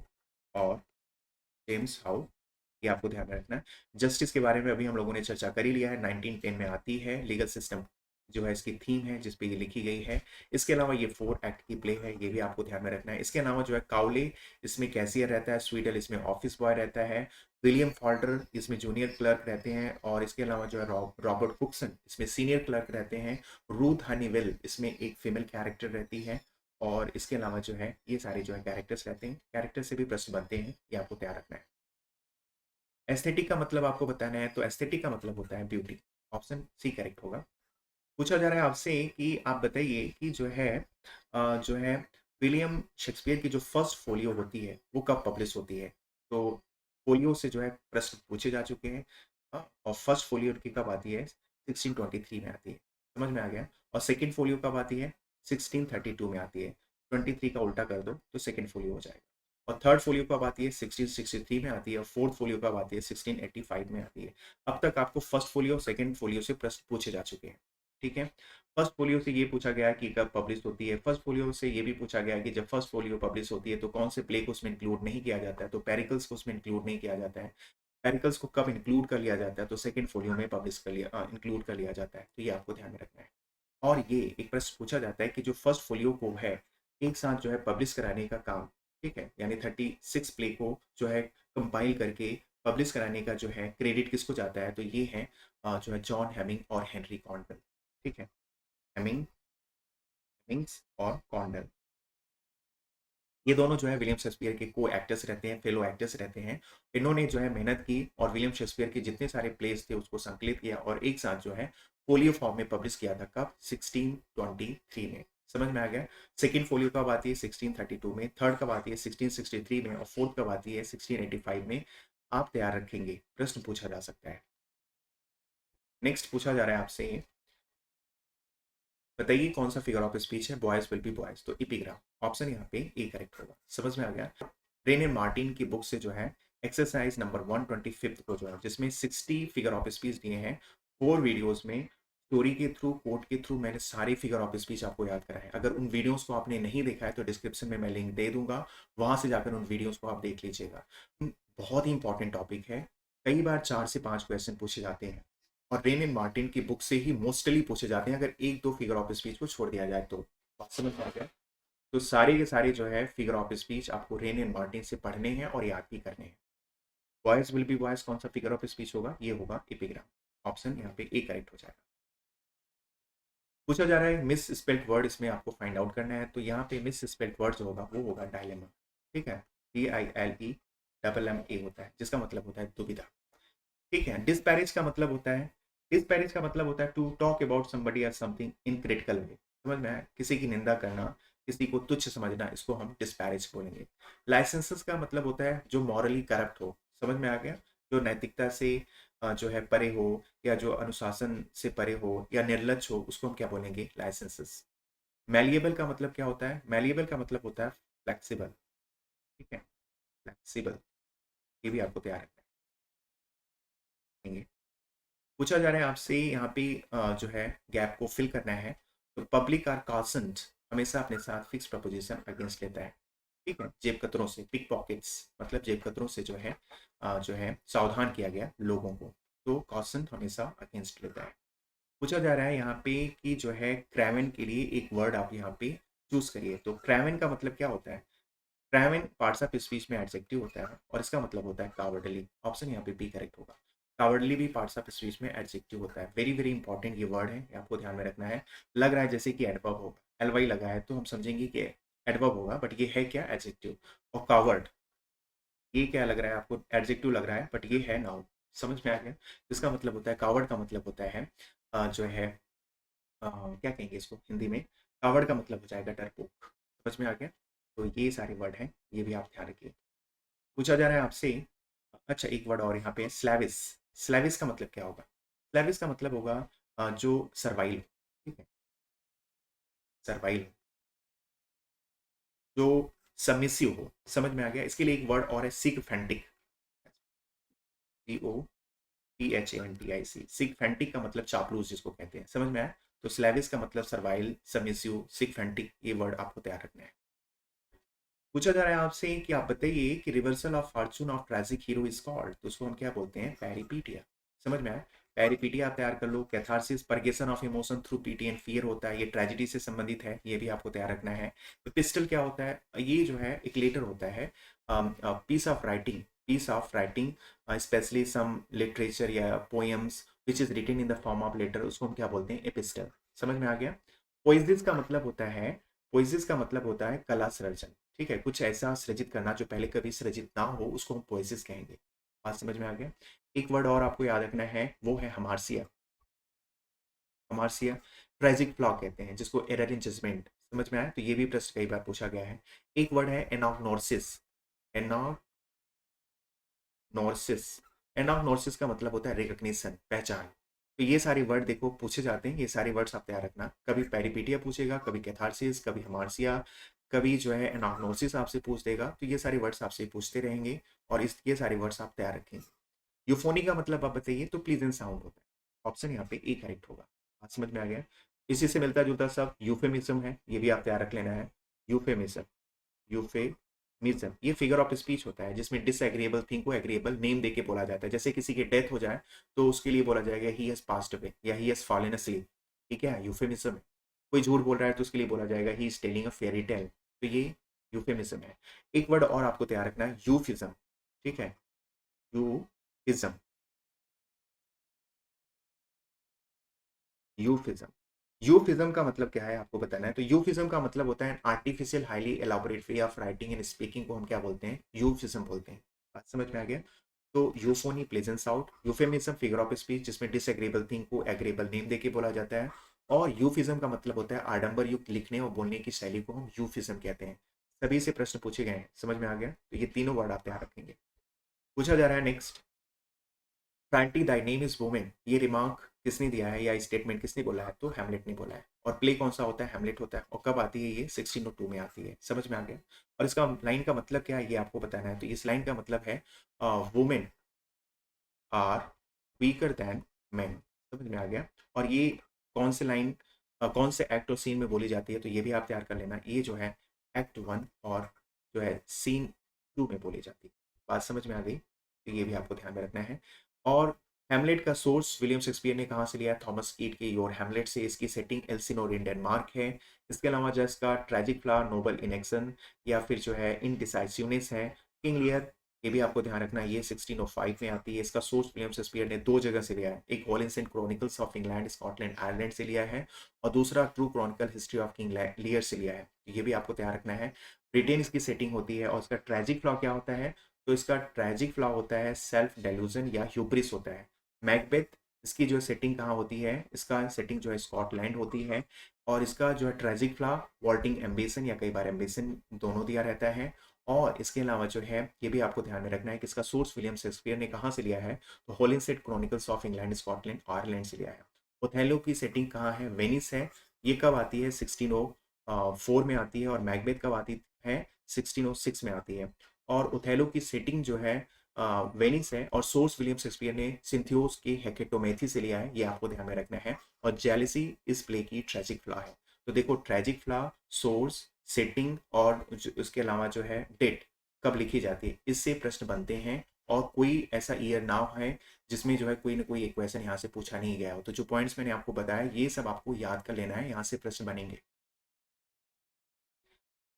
और जेम्स हाउ, ये आपको ध्यान में रखना है। जस्टिस के बारे में अभी हम लोगों ने चर्चा कर ही लिया है, 1910 में आती है। लीगल सिस्टम जो है इसकी थीम है जिस पे ये लिखी गई है। इसके अलावा ये 4 एक्ट की प्ले है, ये भी आपको ध्यान में रखना है। इसके अलावा जो है काउले इसमें कैशियर रहता है, स्वीडल इसमें ऑफिस बॉय रहता है, विलियम फॉल्डर इसमें जूनियर क्लर्क रहते हैं, और इसके अलावा जो है रॉबर्ट कुक्सन इसमें सीनियर क्लर्क रहते हैं, रूथ हनीवेल इसमें एक फीमेल कैरेक्टर रहती है। और इसके अलावा जो है ये सारे जो है कैरेक्टर्स रहते हैं, कैरेक्टर से भी प्रश्न बनते हैं, ये आपको ध्यान रखना है। एस्थेटिक का मतलब आपको बताना है। तो एस्थेटिक का मतलब होता है ब्यूटी। ऑप्शन सी करेक्ट होगा। पूछा जा रहा है आपसे कि आप बताइए कि जो है विलियम शेक्सपियर की जो फर्स्ट फोलियो होती है वो कब पब्लिश होती है? तो फोलियो से जो है प्रश्न पूछे जा चुके हैं। और फर्स्ट फोलियो उनकी कब आती है? 1623 में आती है। समझ में आ गया? और सेकंड फोलियो कब आती है? 1632 में आती है। 23 का उल्टा कर दो तो सेकंड फोलियो हो जाएगा। और थर्ड फोलियो कब आती है? 1663 में आती है। और फोर्थ फोलियो कब आती है? 1685 में आती है। अब तक आपको फर्स्ट फोलियो सेकंड फोलियो से प्रश्न पूछे जा चुके हैं। ठीक है। फर्स्ट फोलियो से ये पूछा गया कि कब पब्लिश होती है। फर्स्ट फोलियो से ये भी पूछा गया कि जब फर्स्ट फोलियो पब्लिश होती है तो कौन से प्ले को उसमें इंक्लूड नहीं किया जाता है, तो पेरिकल्स को उसमें इंक्लूड नहीं किया जाता है। पेरिकल्स को कब इंक्लूड कर लिया जाता है? तो सेकंड फोलियो में पब्लिश कर लिया इंक्लूड कर लिया जाता है। तो ये आपको ध्यान में रखना है। और ये एक प्रश्न पूछा जाता है कि जो फर्स्ट फोलियो को है एक साथ जो है पब्लिश कराने का काम, ठीक है, यानी 36 प्ले को जो है कंपाइल करके पब्लिश कराने का जो है क्रेडिट किसको जाता है? तो ये है जो है जॉन हेमिंग और हेनरी कॉन्डल। ठीक है। हेमिंग हेमिंग्स और कॉन्डल, ये दोनों जो है विलियम शेक्सपियर के को एक्टर्स रहते हैं, फेलो एक्टर्स रहते हैं। इन्होंने जो है मेहनत की और विलियम शेक्सपियर के जितने सारे प्लेस थे उसको संकलित किया और एक साथ जो है फोलियो फॉर्म में पब्लिश किया था। कब? 1623 में। समझ में आ गया? सेकंड फोलियो कब आती है? 1632 में। थर्ड कब आती है? 1663 में। और फोर्थ कब आती है? 1685 में। आप तैयार रखेंगे, प्रश्न पूछा जा सकता है। नेक्स्ट पूछा जा रहा है आपसे, बताइए कौन सा फिगर ऑफ स्पीच है बॉयज विल बी बॉयज? तो इपिग्राम ऑप्शन यहाँ पे ए करेक्ट होगा। समझ में आ गया? रेने मार्टिन की बुक से जो है एक्सरसाइज नंबर 125 को जो है जिसमें 60 फिगर ऑफ स्पीच दिए हैं 4 वीडियोस में, स्टोरी के थ्रू कोड के थ्रू मैंने सारी फिगर ऑफ स्पीच आपको याद कराए। अगर उन वीडियोस को आपने नहीं देखा है तो डिस्क्रिप्शन में मैं लिंक दे दूंगा, वहां से जाकर उन वीडियोस को आप देख लीजिएगा। बहुत ही इंपॉर्टेंट टॉपिक है, कई बार 4 से 5 क्वेश्चन पूछे जाते हैं और रेन एंड मार्टिन की बुक से ही मोस्टली पूछे जाते हैं अगर एक दो फिगर ऑफ स्पीच को छोड़ दिया जाए तो। बात समझ में आ गया? तो सारे के सारे जो है फिगर ऑफ स्पीच आपको रेन एंड मार्टिन से पढ़ने हैं और याद भी करने हैं। बॉयज विल बी बॉयज कौन सा फिगर ऑफ स्पीच होगा? ये होगा एपिग्राम। ऑप्शन यहाँ पे ए करेक्ट हो जाएगा। पूछा जा रहा है मिस स्पेल्ड वर्ड, इसमें आपको फाइंड आउट करना है। तो यहाँ पे मिस स्पेल्ड वर्ड जो होगा वो होगा डायलेमा। ठीक है। DILE होता है जिसका मतलब होता है दुविधा। ठीक है। डिस्पैरेज का मतलब होता है, डिस्पैरेज का मतलब होता है टू टॉक अबाउट समबडी और समथिंग इन क्रिटिकल वे। समझ में आया? किसी की निंदा करना, किसी को तुच्छ समझना, इसको हम डिस्पैरेज बोलेंगे। लाइसेंसेस का मतलब होता है जो मॉरली करप्ट हो। समझ में आ गया? जो नैतिकता से जो है परे हो या जो अनुशासन से परे हो या निर्लज हो, उसको हम क्या बोलेंगे? लाइसेंसेस। मैलिएबल का मतलब क्या होता है? मैलिएबल का मतलब होता है फ्लेक्सिबल। ठीक है। फ्लेक्सिबल, ये भी आपको तैयार रखेंगे। पूछा जा रहा है आपसे यहाँ पे जो है गैप को फिल करना है। तो पब्लिक आर कॉशन्ड हमेशा अपने साथ फिक्स प्रपोजिशन अगेंस्ट लेता है। ठीक है। जेब कतरों से, पिक पॉकेट्स मतलब जेब कतरों से जो है सावधान किया गया लोगों को। तो कॉशन हमेशा अगेंस्ट लेता है। पूछा जा रहा है यहाँ पे कि जो है क्रैवन के लिए एक वर्ड आप यहाँ पे चूज करिए। तो क्रैवन का मतलब क्या होता है? क्रैवन पार्ट्स ऑफ स्पीच में एडजेक्टिव होता है और इसका मतलब होता है कावर्डली। ऑप्शन यहाँ पे बी करेक्ट होगा। कावर्डली भी पार्ट्स ऑफ स्पीच में एडजेक्टिव होता है। वेरी वेरी इंपॉर्टेंट ये वर्ड है, ये आपको ध्यान में रखना है। लग रहा है जैसे कि एडवर्ब होगा, एलवाई लगा है तो हम समझेंगे कि एडवर्ब होगा, बट ये है क्या? एडजेक्टिव। और कावर्ड, ये क्या लग रहा है आपको? एडजेक्टिव लग रहा है, बट ये है नाउन। समझ में आ गया? इसका मतलब होता है कावर्ड का मतलब होता है जो है क्या कहेंगे इसको हिंदी में? कावड़ का मतलब हो जाएगा डरपोक। समझ में आ गया? तो ये सारे वर्ड हैं, ये भी आप ध्यान रखिए। पूछा जा रहा है आपसे, अच्छा एक वर्ड और यहाँ पे स्लैविस। स्लैविस का मतलब क्या होगा? स्लैविस का मतलब होगा जो सर्वाइल। ठीक है। सर्वाइल, जो सबमिसिव हो। समझ में आ गया? इसके लिए एक वर्ड और है सिकफेंटिक। COPHANTIC। सिकफेंटिक का मतलब चापलूस जिसको कहते हैं। समझ में आया? तो स्लैविस का मतलब सर्वाइल, सबमिसिव, सिकफेंटिक, ये वर्ड आपको तैयार रखना है। पूछा जा रहा है आपसे कि आप बताइए कि reversal of Fortune of tragic hero is called, तो उसको हम क्या बोलते हैं? पेरिपीटिया। समझ में आया? पेरिपीटिया आप तैयार कर लो। Catharsis, purgation of emotion through pity and fear होता है, ये ट्रेजिडी से संबंधित है, ये भी आपको तैयार रखना है। पिस्टल क्या होता है? ये जो है एक लेटर होता है, piece of writing, piece of writing, specially some literature या poems which is written in the form of letter, उसको हम क्या बोलते हैं? एपिस्टल। समझ में आ गया? पोइजिस का मतलब होता है, पोइजिस का मतलब होता है कला सृजन। ठीक है। कुछ ऐसा सृजित करना जो पहले कभी सृजित ना हो, उसको हम पोएसिस कहेंगे। बात समझ में आ गया? एक वर्ड और आपको याद रखना है, वो है हमारसिया। हमारसिया ट्रेजिक फ्लॉ कहते हैं जिसको एरर इन जजमेंट। समझ में आया? तो ये भी प्रश्न कई बार पूछा गया है। एक वर्ड है एनाग्नोसिस। एनाग्नोसिस। एनाग्नोसिस का मतलब होता है रिकग्निशन, पहचान। तो ये सारे वर्ड देखो पूछे जाते हैं, ये सारे वर्ड्स आप तैयार रखना। कभी पेरिपीटिया पूछेगा, कभी कैथारसिस, कभी हमार्सिया, कभी जो है एनाग्नोसिस आपसे पूछ देगा। तो ये सारे वर्ड्स आपसे पूछते रहेंगे और इस ये सारे वर्ड्स आप तैयार रखेंगे। यूफोनी का मतलब आप बताइए, तो प्लीजेंट साउंड होता है। ऑप्शन यहाँ पे ए करेक्ट होगा। बात समझ में आ गया? इसी से मिलता जुलता सब यूफेमिज्म है, ये भी आप तैयार रख लेना है। यूफेमिज्म, यूफेमिज्म ये फिगर ऑफ स्पीच होता है जिसमें डिसएग्रीएबल थिंग को एग्रीएबल नेम देके बोला जाता है। जैसे किसी की डेथ हो जाए तो उसके लिए बोला जाएगा ही हैज पास्ड अवे या ही हैज फॉलन asleep। ठीक है, यूफेमिज्म है। कोई झूठ बोल रहा है तो उसके लिए बोला जाएगा he is telling a fairy tale. तो ये यूफेमिज्म है। एक वर्ड और आपको तैयार रखना है, यूफिज्म। ठीक है, यूफिज्म। यूफिज्म, यूफिज्म का मतलब क्या है आपको बताना है। तो यूफिज्म का मतलब होता है artificial highly elaborate way of writing and speaking को हम क्या बोलते हैं, यूफिज्म बोलते हैं। बात समझ में आ गया? तो euphony pleasant sound, euphemism figure of speech जिसमें डिसएग्रीएबल थिंग को एग्रीएबल नेम देके बोला जाता है। और यूफिज्म का मतलब होता है आडंबर युक्त लिखने और बोलने की शैली को हम यूफिज्म कहते हैं। सभी से प्रश्न पूछे गए हैं, समझ में आ गया? तो ये तीनों वर्ड आप तैयार रखेंगे। पूछा जा रहा है next, frankly Dai name is women, ये रिमार्क किसने दिया है या स्टेटमेंट किसने बोला है? तो हैमलेट ने बोला है। और प्ले कौन सा होता है? हैमलेट होता है। और कब आती है? ये 1602 में आती है। समझ में आ गया? और इसका लाइन का मतलब क्या है ये आपको बताना है। तो इस लाइन का मतलब है women are weaker than men. समझ में आ गया? और ये कौन से लाइन कौन से एक्ट और सीन में बोली जाती है? तो ये भी आप तैयार कर लेना। ये जो है एक्ट 1 और जो है सीन 2 में बोली जाती है। बात समझ में आ गई? तो ये भी आपको ध्यान में रखना है। और हैमलेट का सोर्स विलियम शेक्सपियर ने कहाँ से लिया है? थॉमस कीट के योर हैमलेट से। इसकी सेटिंग एल्सिनोर इन डेनमार्क है। इसके अलावा जो इसका ट्रेजिक फ्लावर, नोबल इनेक्शन या फिर जो है इनडिसाइसिवनेस है। किंग लियर, ये भी आपको ध्यान रखना है, ये 1605 में आती है। इसका सोर्स विलियम शेक्सपियर ने दो जगह से लिया है। एक Holinshed chronicles of England, Scotland, Ireland से लिया है और दूसरा true chronicle history of King Lear से लिया है। तो ये भी आपको ध्यान रखना है। ब्रिटेन इसकी सेटिंग होती है। और इसका ट्रेजिक फ्लॉ क्या होता है? तो इसका ट्रेजिक फ्लॉ होता है सेल्फ डेल्यूजन या ह्यूब्रिस होता है। मैकबेथ, इसकी जो सेटिंग कहाँ होती है? इसका सेटिंग जो है स्कॉटलैंड होती है। और इसका जो है ट्रेजिक फ्लॉ वॉल्टिंग एम्बिशन या कई बार एम्बिशन दोनों दिया रहता है। और इसके अलावा जो है ये भी आपको ध्यान में रखना है कि इसका सोर्स विलियम शेक्सपियर ने कहाँ से लिया है? तो Holinshed chronicles of England, Scotland, Ireland से लिया है। ओथेलो की सेटिंग कहाँ है? वेनिस है। ये कब आती है? 1604 में आती है। और मैकबेथ कब आती है? 1606 में आती है। और ओथेलो की सेटिंग जो है वेनिस है और सोर्स विलियम शेक्सपियर ने सिंथियोस के हेकेटोमेथी से लिया है। ये आपको ध्यान में रखना है। और जेलिसी इस प्ले की ट्रेजिक फ्लॉ है। तो देखो ट्रेजिक फ्लॉ, सोर्स, सेटिंग और उसके अलावा जो है डेट कब लिखी जाती है, इससे प्रश्न बनते हैं। और कोई ऐसा ईयर ना है जिसमें जो है कोई ना कोई एक क्वेश्चन यहाँ से पूछा नहीं गया हो। तो जो पॉइंट्स मैंने आपको बताया ये सब आपको याद कर लेना है, यहाँ से प्रश्न बनेंगे।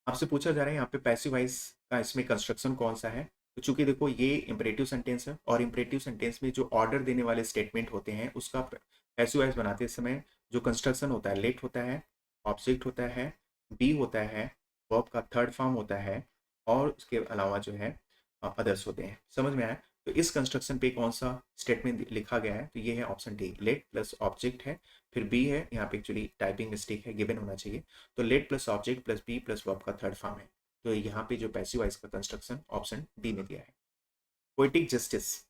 आपसे पूछा जा रहा है यहाँ पे पैसिव वॉइस का इसमें कंस्ट्रक्शन कौन सा है? तो चूंकि देखो ये इंपरेटिव सेंटेंस है और इंपरेटिव सेंटेंस में जो ऑर्डर देने वाले स्टेटमेंट होते हैं उसका पैसिव वॉइस बनाते समय जो कंस्ट्रक्शन होता है, लेट होता है, ऑब्जेक्ट होता है, बी होता है, वर्ब का थर्ड फॉर्म होता है और उसके अलावा जो है अदर्स होते हैं। समझ में आया? तो इस कंस्ट्रक्शन पे कौन सा स्टेटमेंट लिखा गया है? तो ये है option D, let plus object है। फिर बी है, यहाँ पे एक्चुअली टाइपिंग मिस्टेक है, गिवन होना चाहिए। तो let plus object plus B plus verb का थर्ड फॉर्म है। तो यहाँ पे जो पैसिव वॉइस का कंस्ट्रक्शन ऑप्शन डी में दिया है। पोएटिक जस्टिस,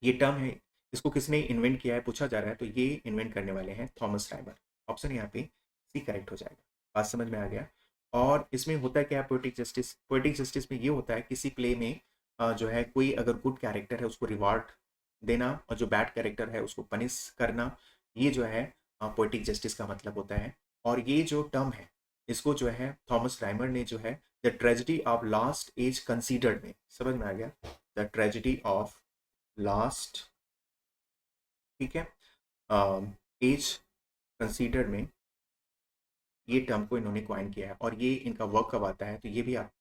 ये टर्म है, इसको किसने इन्वेंट किया है पूछा जा रहा है। तो ये इन्वेंट करने वाले हैं थॉमस राइमर। ऑप्शन यहाँ पे सी करेक्ट हो जाएगा। बात समझ में आ गया? और इसमें होता है क्या पोएटिक जस्टिस? पोएटिक जस्टिस में ये होता है किसी प्ले में जो है कोई अगर गुड कैरेक्टर है उसको रिवार्ड देना और जो बैड कैरेक्टर है उसको पनिश करना। ये जो है पोएटिक जस्टिस का मतलब होता है। और ये जो टर्म है इसको जो है थॉमस राइमर ने जो है the tragedy of last age considered में, समझ में आ गया? द ट्रेजिडी ऑफ लास्ट, ठीक है, एज कंसीडर में ये टर्म को इन्होंने क्वाइन किया है। और ये इनका वर्क कब आता है? तो ये भी आप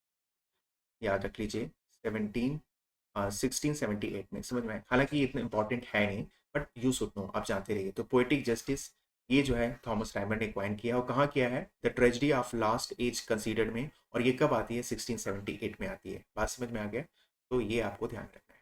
याद रख लीजिए, 1678 में। समझ में आए? हालांकि ये इतना इंपॉर्टेंट है नहीं बट यू शुड नो, आप जानते रहिए। तो पोएटिक जस्टिस ये जो है थॉमस राइमर ने क्वाइन किया और कहाँ किया है? The tragedy of last age considered में। और ये कब आती है? 1678 में आती है। बात समझ में आ गया? तो ये आपको ध्यान रखना है।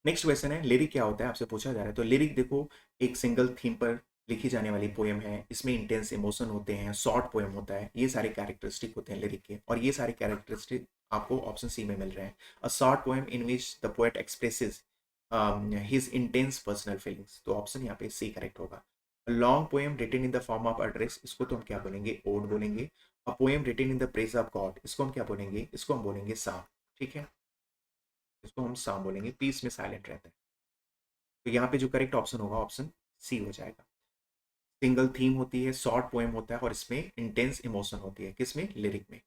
नेक्स्ट क्वेश्चन है लिरिक क्या होता है, आपसे पूछा जा रहा है। तो लिरिक देखो एक सिंगल थीम पर लिखी जाने वाली पोएम है, इसमें इंटेंस इमोशन होते हैं, शॉर्ट पोएम होता है, ये सारे कैरेक्टरिस्टिक होते हैं लिरिक के, और ये सारे कैरेक्टरिस्टिक आपको ऑप्शन सी में मिल रहे हैं। A short poem in which the poet expresses his intense personal feelings, तो ऑप्शन यहाँ पे सी करेक्ट होगा। Long poem written in the form of address, इसको तो हम क्या बोलेंगे, ओड बोलेंगे। A poem written in the praise of God, इसको हम क्या बोलेंगे, इसको हम बोलेंगे साम। ठीक है, इसको हम साम बोलेंगे, पीस में साइलेंट रहता है। तो यहाँ पे जो करेक्ट ऑप्शन होगा ऑप्शन सी हो जाएगा। सिंगल थीम होती है, शॉर्ट पोएम होता है, और इसमें इंटेंस इमोशन होती है, किसमें, लिरिक में।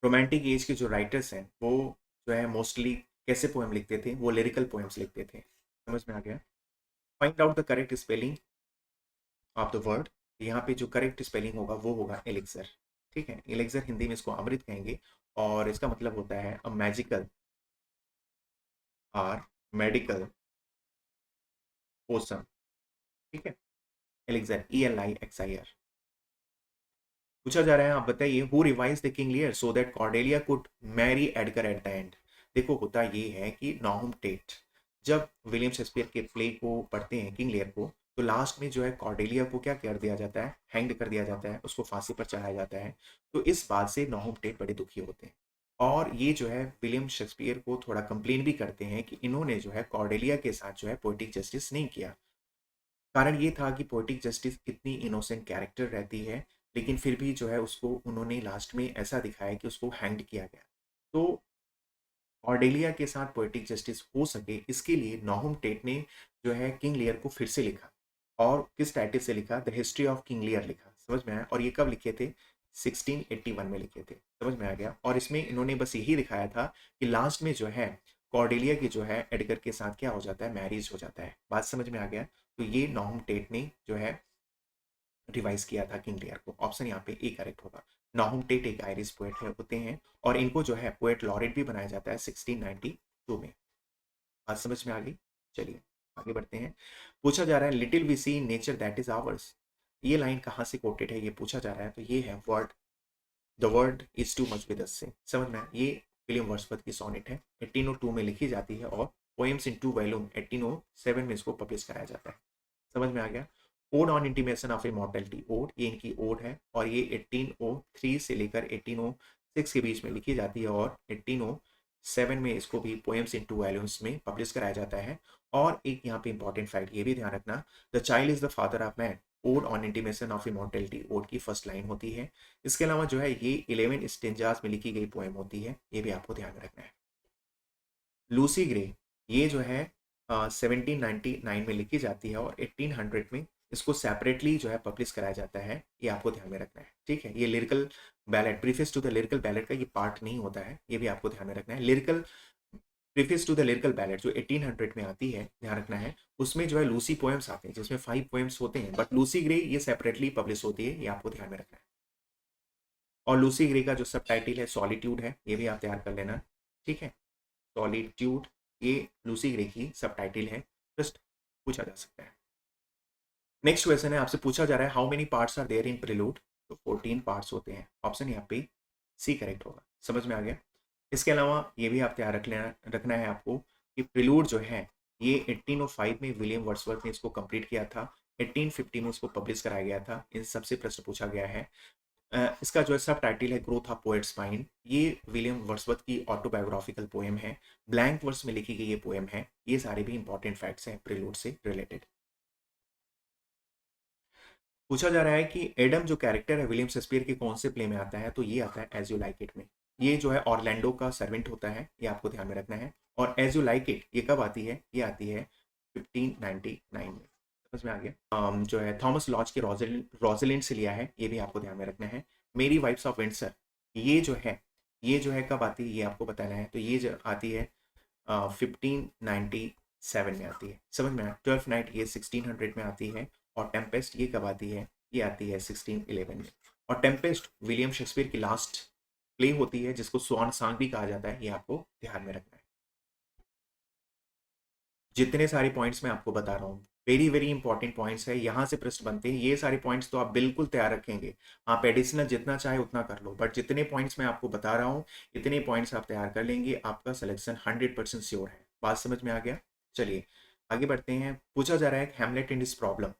रोमांटिक एज के जो राइटर्स हैं वो जो है मोस्टली कैसे पोएम लिखते थे, वो लिरिकल पोएम्स लिखते थे। समझ में आ गया। Find out the correct spelling of the word, यहाँ पे जो करेक्ट स्पेलिंग होगा वो होगा एलिक्सर। ठीक है, एलिक्सर हिंदी में इसको अमृत कहेंगे, और इसका मतलब होता है अ मैजिकल और मेडिकल पोशन। ठीक है, एलिक्सर, ELIXIR। पूछा जा रहा है, आप बताइए, who revise the King Lear so that Cordelia could Mary Edgar at the end. देखो होता ये है कि नाहुम टेट जब विलियम शेक्सपियर के प्ले को पढ़ते हैं किंग लियर को, तो लास्ट में जो है कॉर्डेलिया को क्या कर दिया जाता है, हैंग कर दिया जाता है, उसको फांसी पर चढ़ाया जाता है। तो इस बात से नाहुम टेट बड़े दुखी होते हैं, और ये जो है विलियम शेक्सपियर को थोड़ा कंप्लेन भी करते हैं कि इन्होंने जो है कॉर्डेलिया के साथ जो है पोएटिक जस्टिस नहीं किया। कारण ये था कि पोएटिक जस्टिस इतनी इनोसेंट कैरेक्टर रहती है, लेकिन फिर भी जो है उसको उन्होंने लास्ट में ऐसा दिखाया कि उसको हैंग्ड किया गया। तो कॉर्डेलिया के साथ पोएटिक जस्टिस हो सके, इसके लिए नाहुम टेट ने जो है किंग लियर को फिर से लिखा, और किस टाइटल से लिखा, द हिस्ट्री ऑफ किंग लियर लिखा। समझ में आया। और ये कब लिखे थे, 1681 में लिखे थे। समझ में आ गया। और इसमें इन्होंने बस यही दिखाया था कि लास्ट में जो है कॉर्डेलिया की जो है एडगर के साथ क्या हो जाता है, मैरिज हो जाता है। बात समझ में आ गया। तो ये नाहुम टेट ने जो है रिवाइज किया था किंग लियर को। ऑप्शन यहाँ पे ए करेक्ट होगा। नाहुम टेट एक आयरिश पोएट है होते हैं, और इनको जो है पोएट लॉरेट भी बनाया जाता है 1692 में। बात समझ में आ गई। चलिए आगे बढ़ते हैं। पूछा जा रहा है, little we see in nature that is ours, ये लाइन कहाँ से कोटेड है, ये पूछा जा रहा है। तो ये है word, the word is too much with us से। समझ में आया। ये विलियम वर्ड्सवर्थ की सोनेट है, 1802 में लिखी जाती है, और पोएम्स इन 2 वॉल्यूम 1807 में इसको पब्लिश कराया जाता है। समझ में आ गया। Ode on intimation of immortality, ode, ये इनकी ओड है, और ये 1803 से लेकर 1806 के बीच में लिखी जाती है, और 1807 में इसको भी पोएम्स इन 2 वॉल्यूम्स में पब्लिश कराया जाता है। और एक यहाँ पे इंपॉर्टेंट फैक्ट ये भी ध्यान रखना, the child is the father of man, ode on intimation of immortality, ode की फर्स्ट लाइन होती है। इसके अलावा जो है ये 11 स्टेंजास में लिखी गई पोएम होती है, ये भी आपको ध्यान में रखना है। लूसी ग्रे, ये जो है 1799 में लिखी जाती है, और 1800 में इसको सेपरेटली जो है पब्लिश कराया जाता है, ये आपको ध्यान में रखना है। ठीक है, ये lyrical ballad, preface to the lyrical ballad का ये पार्ट नहीं होता है, ये भी आपको ध्यान में रखना है। Lyrical preface to the lyrical ballad जो 1800 में आती है, ध्यान रखना है, उसमें जो है लूसी पोएम्स आते हैं, जिसमें 5 पोएम्स होते हैं, बट लूसी ग्रे ये सेपरेटली पब्लिश होती है, ये आपको ध्यान में रखना है। और लूसी ग्रे का जो सब टाइटल है सॉलिट्यूड है, ये भी आप तैयार कर लेना। ठीक है, सॉलिट्यूड, ये लूसी ग्रे की सब टाइटल है, जस्ट पूछा जा सकता है। नेक्स्ट क्वेश्चन है, आपसे पूछा जा रहा है, how many parts are there in prelude, तो 14 पार्ट्स होते हैं। ऑप्शन यहाँ पे सी करेक्ट होगा। समझ में आ गया। इसके अलावा ये भी आप तैयार रखना है आपको कि प्रिलूड जो है ये 1805 में विलियम वर्ड्सवर्थ ने इसको कंप्लीट किया था, 1850 में इसको पब्लिश कराया गया था। इन सबसे प्रश्न पूछा गया है। इसका जो है सब टाइटल है ग्रोथ ऑफ पोएट्स माइंड, ये विलियम वर्ड्सवर्थ की ऑटोबायोग्राफिकल पोएम है, ब्लैंक वर्स में लिखी गई ये पोएम है। ये सारे भी इंपॉर्टेंट फैक्ट्स हैं प्रिलूड से रिलेटेड। पूछा जा रहा है कि एडम जो कैरेक्टर है विलियम शेक्सपियर के कौन से प्ले में आता है, तो ये आता है एज यू लाइक इट में। ये जो है ऑरलैंडो का सर्वेंट होता है, ये आपको ध्यान में रखना है। और एज यू लाइक इट ये कब आती है, ये आती है 1599 में। समझ में आ गया। जो है थॉमस लॉज के रोजलिंड से लिया है, ये भी आपको ध्यान में रखना है। मेरी वाइफ्स ऑफ विंडसर, ये जो है कब आती है, ये आपको बताना है। तो ये जो आती है 1597 में आती है। समझ में आया। 12th नाइट ये 1600 में आती है। और टेम्पेस्ट ये कब आती है, ये आती है 1611 में। और टेम्पेस्ट विलियम शेक्सपियर की लास्ट प्ले होती है, जिसको स्वान सॉन्ग भी कहा जाता है, ये आपको ध्यान में रखना है। जितने सारे पॉइंट्स मैं आपको बता रहा हूँ वेरी वेरी इंपॉर्टेंट पॉइंट्स है, यहाँ से प्रश्न बनते हैं। ये सारे पॉइंट्स तो आप बिल्कुल तैयार रखेंगे, आप एडिशनल जितना चाहे उतना कर लो, बट जितने पॉइंट्स मैं आपको बता रहा हूँ इतने पॉइंट्स आप तैयार कर लेंगे, आपका सिलेक्शन 100% श्योर है। बात समझ में आ गया। चलिए आगे बढ़ते हैं, पूछा जा रहा है हैमलेट एंड हिज प्रॉब्लम,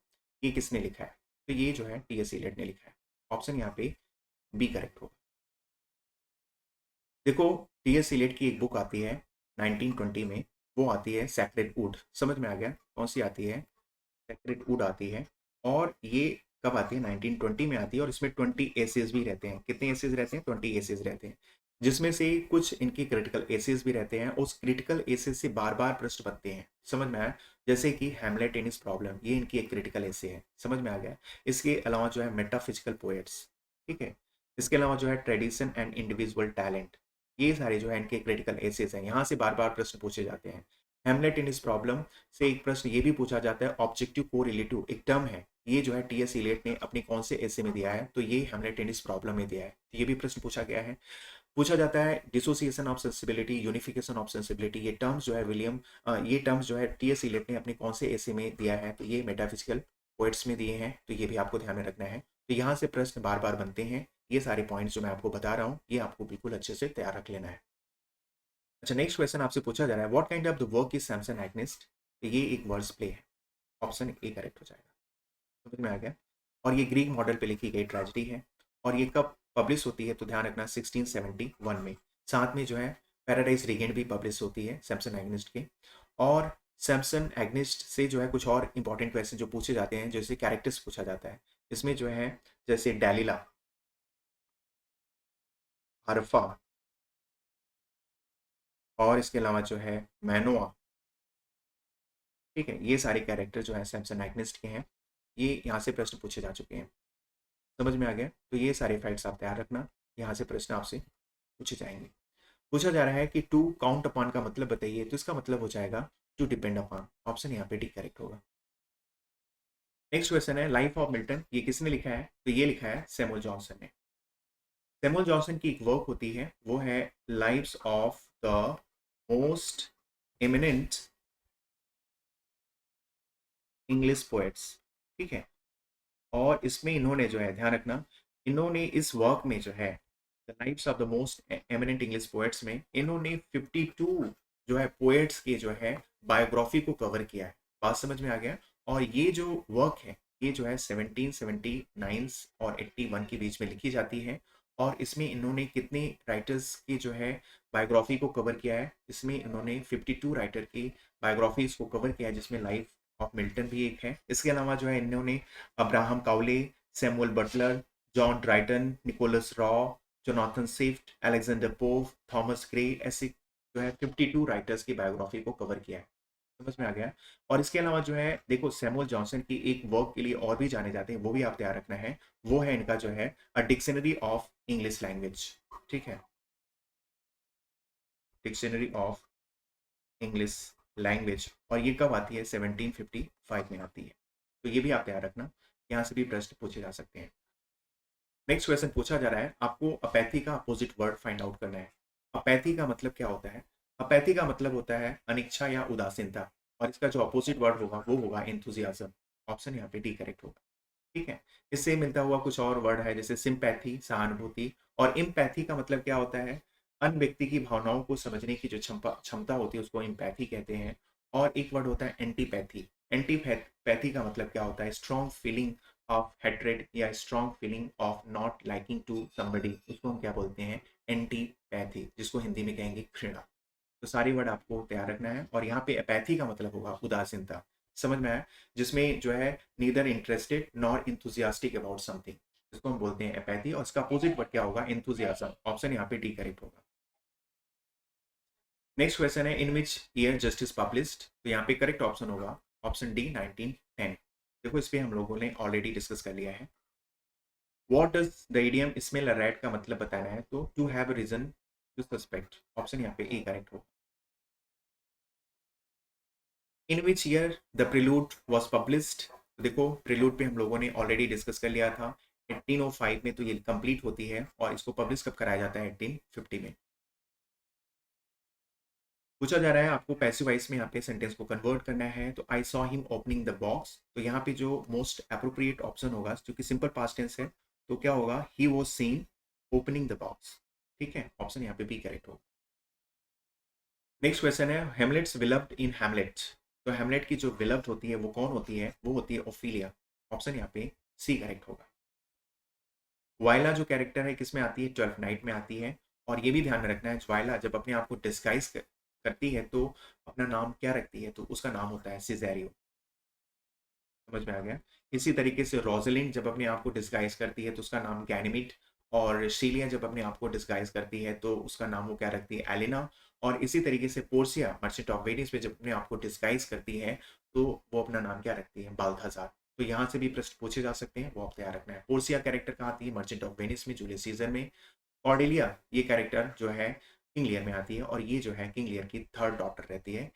ये किसने लिखा है? तो ये जो है टी एस इलियट ने लिखा है। ऑप्शन यहाँ पे बी करेक्ट होगा। देखो, टी एस इलियट की एक बुक आती है 1920 में, वो आती है सैक्रेड वुड। समझ में आ गया कौन सी आती है? सैक्रेड वुड आती है। और ये कब आती है? 1920 में आती है। और इसमें 20 एसेज भी रहते हैं। कितने एसेज रहते हैं? 20 एसेज रहते हैं, जिसमें से कुछ इनके क्रिटिकल एसेज भी रहते हैं। उस क्रिटिकल एसेज से बार बार प्रश्न बनते हैं। समझ में आया? जैसे कि हैमलेट एंड हिज प्रॉब्लम, ये इनकी एक क्रिटिकल एसे है। समझ में आ गया? इसके अलावा जो है मेटाफिजिकल पोएट्स, ठीक है, इसके अलावा जो है ट्रेडिशन एंड इंडिविजुअल टैलेंट, ये सारे जो है इनके क्रिटिकल एसेज हैं। यहाँ से बार बार प्रश्न पूछे जाते हैं। हेमलेट इन इस प्रॉब्लम से एक प्रश्न ये भी पूछा जाता है, ऑब्जेक्टिव को रिलेटिव एक टर्म है, ये जो है टी एस इलियट ने अपने कौन से ऐसे में दिया है? तो ये हेमलेट इन इस प्रॉब्लम में दिया है। तो ये भी प्रश्न पूछा गया है। पूछा जाता है dissociation of sensibility, unification of sensibility, ये टर्म्स जो है ये टर्म्स जो है टी एस इलियट ने अपने कौन से ऐसे में दिया है? तो ये मेटाफिजिकल पोएट्स में दिए हैं। तो ये भी आपको ध्यान में रखना है। तो यहाँ से प्रश्न बार बार बनते हैं। ये सारे पॉइंट्स जो मैं आपको बता रहा हूँ, ये आपको बिल्कुल अच्छे से तैयार रख लेना है। अच्छा, नेक्स्ट क्वेश्चन आपसे पूछा जा रहा है, what kind of the work is Samson Agonistes? ये एक वर्ड्स प्ले है। ऑप्शन ए करेक्ट हो जाएगा। समझ में आ गया? और ये ग्रीक मॉडल पे लिखी गई ट्रेजेडी है। और ये कब पब्लिश होती है? तो ध्यान रखना 1671 में। साथ में जो है पैराडाइज रीगेंट भी पब्लिश होती है सैमसन एग्निस्ट के। और सैमसन एग्निस्ट से जो है कुछ और इंपॉर्टेंट क्वेश्चन जो पूछे जाते हैं, जैसे कैरेक्टर्स पूछा जाता है इसमें जो है, जैसे डेलिला, हरफा, और इसके अलावा जो है मैनोआ, ठीक है, ये सारे कैरेक्टर जो है सैमसन एग्निस्ट के हैं। ये यहाँ से प्रश्न पूछे जा चुके हैं। समझ में आ गया? तो ये सारे फैक्ट्स आप तैयार रखना, यहाँ से प्रश्न आपसे पूछे जाएंगे। पूछा जा रहा है कि टू काउंट अपॉन का मतलब बताइए, तो इसका मतलब हो जाएगा टू डिपेंड अपॉन। ऑप्शन यहाँ पे डी करेक्ट होगा। नेक्स्ट क्वेश्चन है, लाइफ ऑफ मिल्टन, ये किसने लिखा है? तो ये लिखा है सैमुअल जॉनसन ने। सैमुअल जॉनसन की एक वर्क होती है, वो है lives of the most eminent English poets, ठीक है। और इसमें इन्होंने जो है, ध्यान रखना, इन्होंने इस वर्क में जो है the lives of the most eminent English poets में इन्होंने 52 जो है पोएट्स के जो है बायोग्राफी को कवर किया है। बात समझ में आ गया? और ये जो वर्क है, ये जो है 1779 और 81 के बीच में लिखी जाती है। और इसमें इन्होंने कितने राइटर्स की जो है बायोग्राफी को कवर किया है? इसमें इन्होंने 52 राइटर की बायोग्राफीज को कवर किया है, जिसमें लाइफ ऑफ मिल्टन भी एक है। इसके अलावा जो है इन्होंने Abraham Cowley, Samuel Butler, John Dryden, Nicholas Rowe, Jonathan Swift, Alexander Pope, Thomas Gray, ऐसे जो है 52 राइटर्स की बायोग्राफी को कवर किया है। समझ में आ गया? और इसके अलावा जो है देखो, सैमुअल जॉनसन की एक वर्क के लिए और भी जाने जाते हैं, वो भी आप तैयार रखना है। वो है इनका जो है a dictionary of English language, ठीक है, डिक्शनरी ऑफ इंग्लिश लैंग्वेज। और ये कब आती है? 1755 में आती है। तो ये भी आप तैयार रखना, यहाँ से भी प्रश्न पूछे जा सकते हैं। नेक्स्ट क्वेश्चन पूछा जा रहा है, आपको अपैथी का अपोजिट वर्ड फाइंड आउट करना है। अपैथी का मतलब क्या होता है? अपैथी का मतलब होता है अनिच्छा या उदासीनता। और इसका जो अपोजिट वर्ड होगा वो होगा एंथुजियाज्म। ऑप्शन यहाँ पे डी करेक्ट होगा, ठीक है। इससे मिलता हुआ कुछ और वर्ड है, जैसे सिंपैथी, सहानुभूति। और इम्पैथी का मतलब क्या होता है? अन्य व्यक्ति की भावनाओं को समझने की जो क्षमता होती है, उसको इम्पैथी कहते हैं। और एक वर्ड होता है एंटीपैथी। एंटीपैथी का मतलब क्या होता है? स्ट्रॉन्ग फीलिंग ऑफ हेट्रेड या strong feeling of not liking to somebody, उसको हम क्या बोलते हैं? एंटीपैथी, जिसको हिंदी में कहेंगे घृणा। तो सारी वर्ड आपको तैयार रखना है। और यहाँ पे अपैथी का मतलब होगा उदासीनता। समझ में आया? जिसमें जो है neither interested nor enthusiastic about something, जिसको हम बोलते हैं अपैथी। और इसका अपोजिट वर्ड क्या होगा? एंथुजियाज्म। ऑप्शन यहाँ पे डी करेक्ट होगा। नेक्स्ट क्वेश्चन है, इन विच ईयर जस्टिस पब्लिश्ड? तो यहाँ पे करेक्ट ऑप्शन होगा ऑप्शन डी 1910। देखो, इस पे हम लोगों ने ऑलरेडी डिस्कस कर लिया है। What does the idiom smell a rat का मतलब बताना है, तो to have reason to suspect. Option यहाँ पे ए करेक्ट होगा। In which year the prelude was published? देखो, प्रिलूड पे हम लोगों ने ऑलरेडी डिस्कस कर लिया था 1805 में, तो ये कंप्लीट होती है। और इसको पब्लिश कब कराया जाता है? 1850 में। पूछा जा रहा है आपको पैसिव वॉइस में यहाँ पे सेंटेंस को कन्वर्ट करना है। तो I saw him opening the box, तो यहाँ पे जो मोस्ट अप्रोप्रिएट ऑप्शन होगा, क्योंकि सिंपल पास्ट टेंस है, तो क्या होगा? He was seen opening the box, ठीक है। ऑप्शन यहाँ पे बी करेक्ट होगा। नेक्स्ट क्वेश्चन है, हेमलेट्स विलव्ड इन हैमलेट, तो हेमलेट की जो विलव्ड होती है वो कौन होती है? वो होती है ओफिलिया। ऑप्शन यहाँ पे सी करेक्ट होगा। वायला जो कैरेक्टर है किसमें आती है? ट्वेल्थ नाइट में आती है। और ये भी ध्यान में रखना है, वायला जब अपने आप को डिस्गाइज करती है तो अपना नाम क्या रखती है? तो उसका नाम होता है सिजेरियो। समझ में आ गया? इसी तरीके से रोजलिंड जब अपने आप को डिस्गाइज करती है तो उसका नाम गैनिमिड। और शीलिया जब अपने आप को डिस्गाइज करती है तो उसका नाम वो क्या रखती है? एलिना। और इसी तरीके से पोर्सिया मर्चेंट ऑफ वेनिस में जब अपने आप को डिस्गाइज करती है तो वो अपना नाम क्या रखती है? बाल्थाजार। तो यहाँ से भी प्रश्न पूछे जा सकते हैं, वो आप तैयार रखना है। पोर्सिया कैरेक्टर कहाँ आती है? मर्चेंट ऑफ वेनिस में, जूलियस सीजर में। कॉर्डेलिया ये कैरेक्टर जो है किंग लियर में आती है, और ये जो है किंग लियर की थर्ड डॉटर रहती है,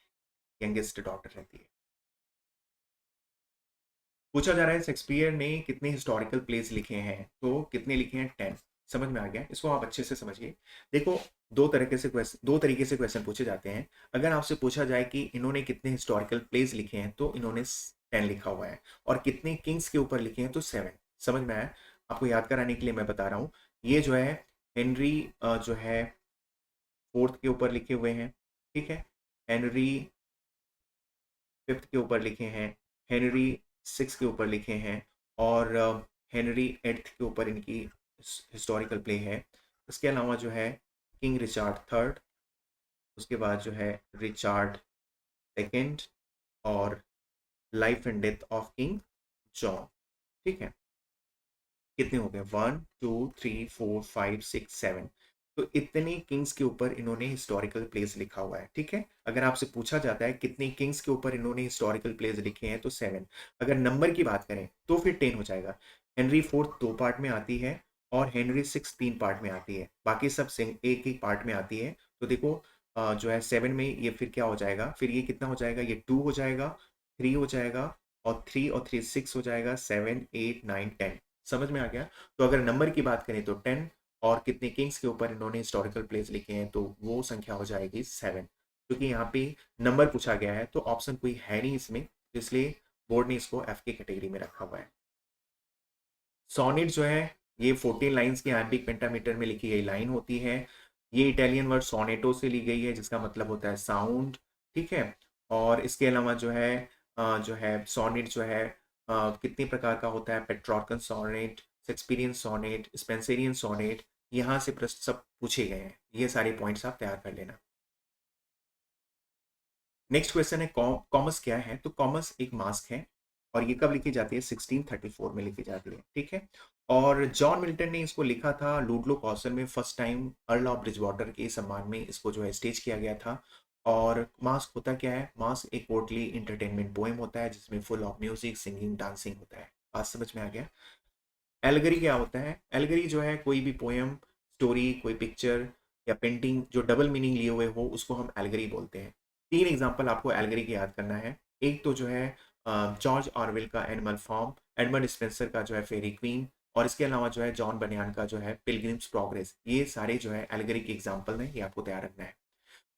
यंगेस्ट डॉटर रहती है। पूछा जा रहा है शेक्सपियर ने कितने हिस्टोरिकल प्लेस लिखे हैं? तो कितने लिखे हैं? 10। समझ में आ गया? इसको आप अच्छे से समझिए। देखो, दो तरीके से क्वेश्चन पूछे जाते हैं। अगर आपसे पूछा जाए कि इन्होंने कितने हिस्टोरिकल प्लेस लिखे हैं तो इन्होंने 10 लिखा हुआ है। और कितने किंग्स के ऊपर लिखे हैं? तो 7। समझ में आया? आपको याद कराने के लिए मैं बता रहा हूँ। ये जो है हेनरी जो है फोर्थ के ऊपर लिखे हुए हैं। ठीक है। हेनरी फिफ्थ के ऊपर लिखे हैं। हेनरी सिक्स के ऊपर लिखे हैं। और हेनरी एट्थ के ऊपर इनकी हिस्टोरिकल प्ले है। इसके अलावा जो है किंग रिचार्ड थर्ड, उसके बाद जो है रिचार्ड सेकेंड, और life and death of king John. ठीक है। कितने हो गए? 1 2 3 4 5 6 7। तो इतने किंग्स के ऊपर इन्होंने हिस्टोरिकल प्लेस लिखा हुआ है। ठीक है। अगर आपसे पूछा जाता है कितने किंग्स के ऊपर इन्होंने हिस्टोरिकल प्लेस लिखे हैं तो 7। अगर नंबर की बात करें तो फिर 10 हो जाएगा। हेनरी फोर्थ 2 पार्ट में आती है, और हेनरी सिक्स 3 पार्ट में आती है, बाकी सब एक एक पार्ट में आती है। तो देखो जो है 7 में ये फिर क्या हो जाएगा? फिर ये कितना हो जाएगा? ये 2 हो जाएगा, 3 हो जाएगा, और 3 और 3 6 हो जाएगा, 7 8 9 10। समझ में आ गया? तो अगर नंबर की बात करें तो 10, और कितने किंग्स के ऊपर इन्होंने हिस्टोरिकल प्लेस लिखे हैं तो वो संख्या हो जाएगी 7। क्योंकि यहाँ पे नंबर पूछा गया है तो ऑप्शन कोई है नहीं इसमें, इसलिए बोर्ड ने इसको एफ की कैटेगरी में रखा हुआ है। सोनेट जो है ये 14 लाइंस की आरबिक पेंटामीटर में लिखी गई लाइन होती है। ये इटालियन वर्ड सोनेटो से ली गई है जिसका मतलब होता है साउंड। ठीक है। और इसके अलावा जो है सोनेट जो है कितने प्रकार का होता है? Petrarchan sonnet, Shakespearean sonnet, Spenserian sonnet. यहाँ से प्रश्न सब पूछे गए हैं, ये सारे पॉइंट्स आप तैयार कर लेना। नेक्स्ट क्वेश्चन है कॉमस क्या है? तो कॉमस एक मास्क है, और ये कब लिखी जाती है? 1634 में लिखी जाती है। ठीक है। और जॉन मिल्टन ने इसको लिखा था लूडलो कॉसन में, first time earl of Bridgewater के सम्मान में इसको जो है स्टेज किया गया था। और मास्क होता क्या है? मास्क एक कोर्टली इंटरटेनमेंट पोएम होता है जिसमें full of music, singing, dancing होता है। बात समझ में आ गया? एलगरी क्या होता है? एलगरी जो है कोई भी पोएम, स्टोरी, कोई पिक्चर या पेंटिंग जो डबल मीनिंग लिए हुए हो उसको हम एलगरी बोलते हैं। 3 एग्जाम्पल आपको एलगरी की याद करना है। एक तो जो है जॉर्ज ऑरवेल का एनिमल फार्म, एडमंड स्पेंसर का जो है फेरी क्वीन, और इसके अलावा जो है जॉन बनियान का जो है पिलग्रिम्स प्रोग्रेस। ये सारे जो है एलगरी के एग्जाम्पल हैं, ये आपको तैयार रखना है।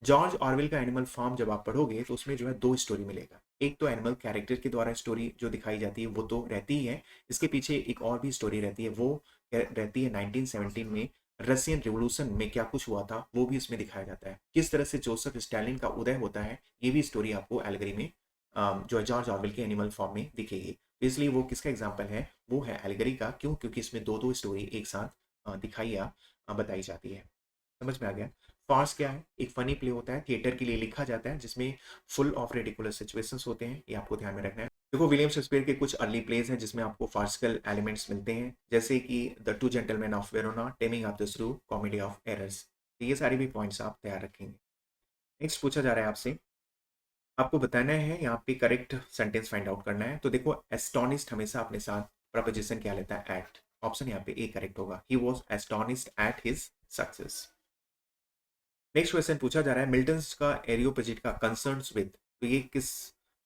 जॉर्ज ऑरवेल का एनिमल फार्म जब आप पढ़ोगे तो उसमें जो है 2 स्टोरी मिलेगा। एक तो एनिमल कैरेक्टर के द्वारा स्टोरी जो दिखाई जाती है वो तो रहती ही है, इसके पीछे एक और भी स्टोरी रहती है, वो रहती है 1917 में रशियन रिवॉल्यूशन में क्या कुछ हुआ था वो भी इसमें दिखाया जाता है। किस तरह से जोसेफ स्टालिन का उदय होता है ये भी स्टोरी आपको एलगरी में जो है जॉर्ज ऑरवेल के एनिमल फार्म में दिखेगी। तो इसलिए वो किसका एग्जाम्पल है? वो है एलगरी का। क्यों? क्योंकि इसमें दो दो स्टोरी एक साथ दिखाई या बताई जाती है। समझ में आ गया? फार्स क्या है? एक फनी प्ले होता है, थिएटर के लिए लिखा जाता है, जिसमें फुल ऑफ रेडिकुलस सिचुएशंस होते हैं, ये आपको ध्यान में रखना है। देखो, विलियम शेक्सपियर के कुछ अर्ली प्लेज हैं जिसमें आपको फार्सिकल एलिमेंट्स मिलते हैं, जैसे कि the two gentleman of Verona, taming of the श्रू, कॉमेडी ऑफ एरर्स। तो ये सारे भी पॉइंट्स आप तैयार रखेंगे। नेक्स्ट पूछा जा रहा है आपसे, आपको बताना है यहाँ पे करेक्ट सेंटेंस फाइंड आउट करना है। तो देखो, एस्टोनिस्ड हमेशा अपने साथ प्रपोजिशन क्या लेता है? एट। ऑप्शन यहाँ पे ए करेक्ट होगा। He was astonished at his success. Next question पूछा जा रहा है मिल्टन्स का एरियोपेजिट का कंसर्न्स विद, तो ये किस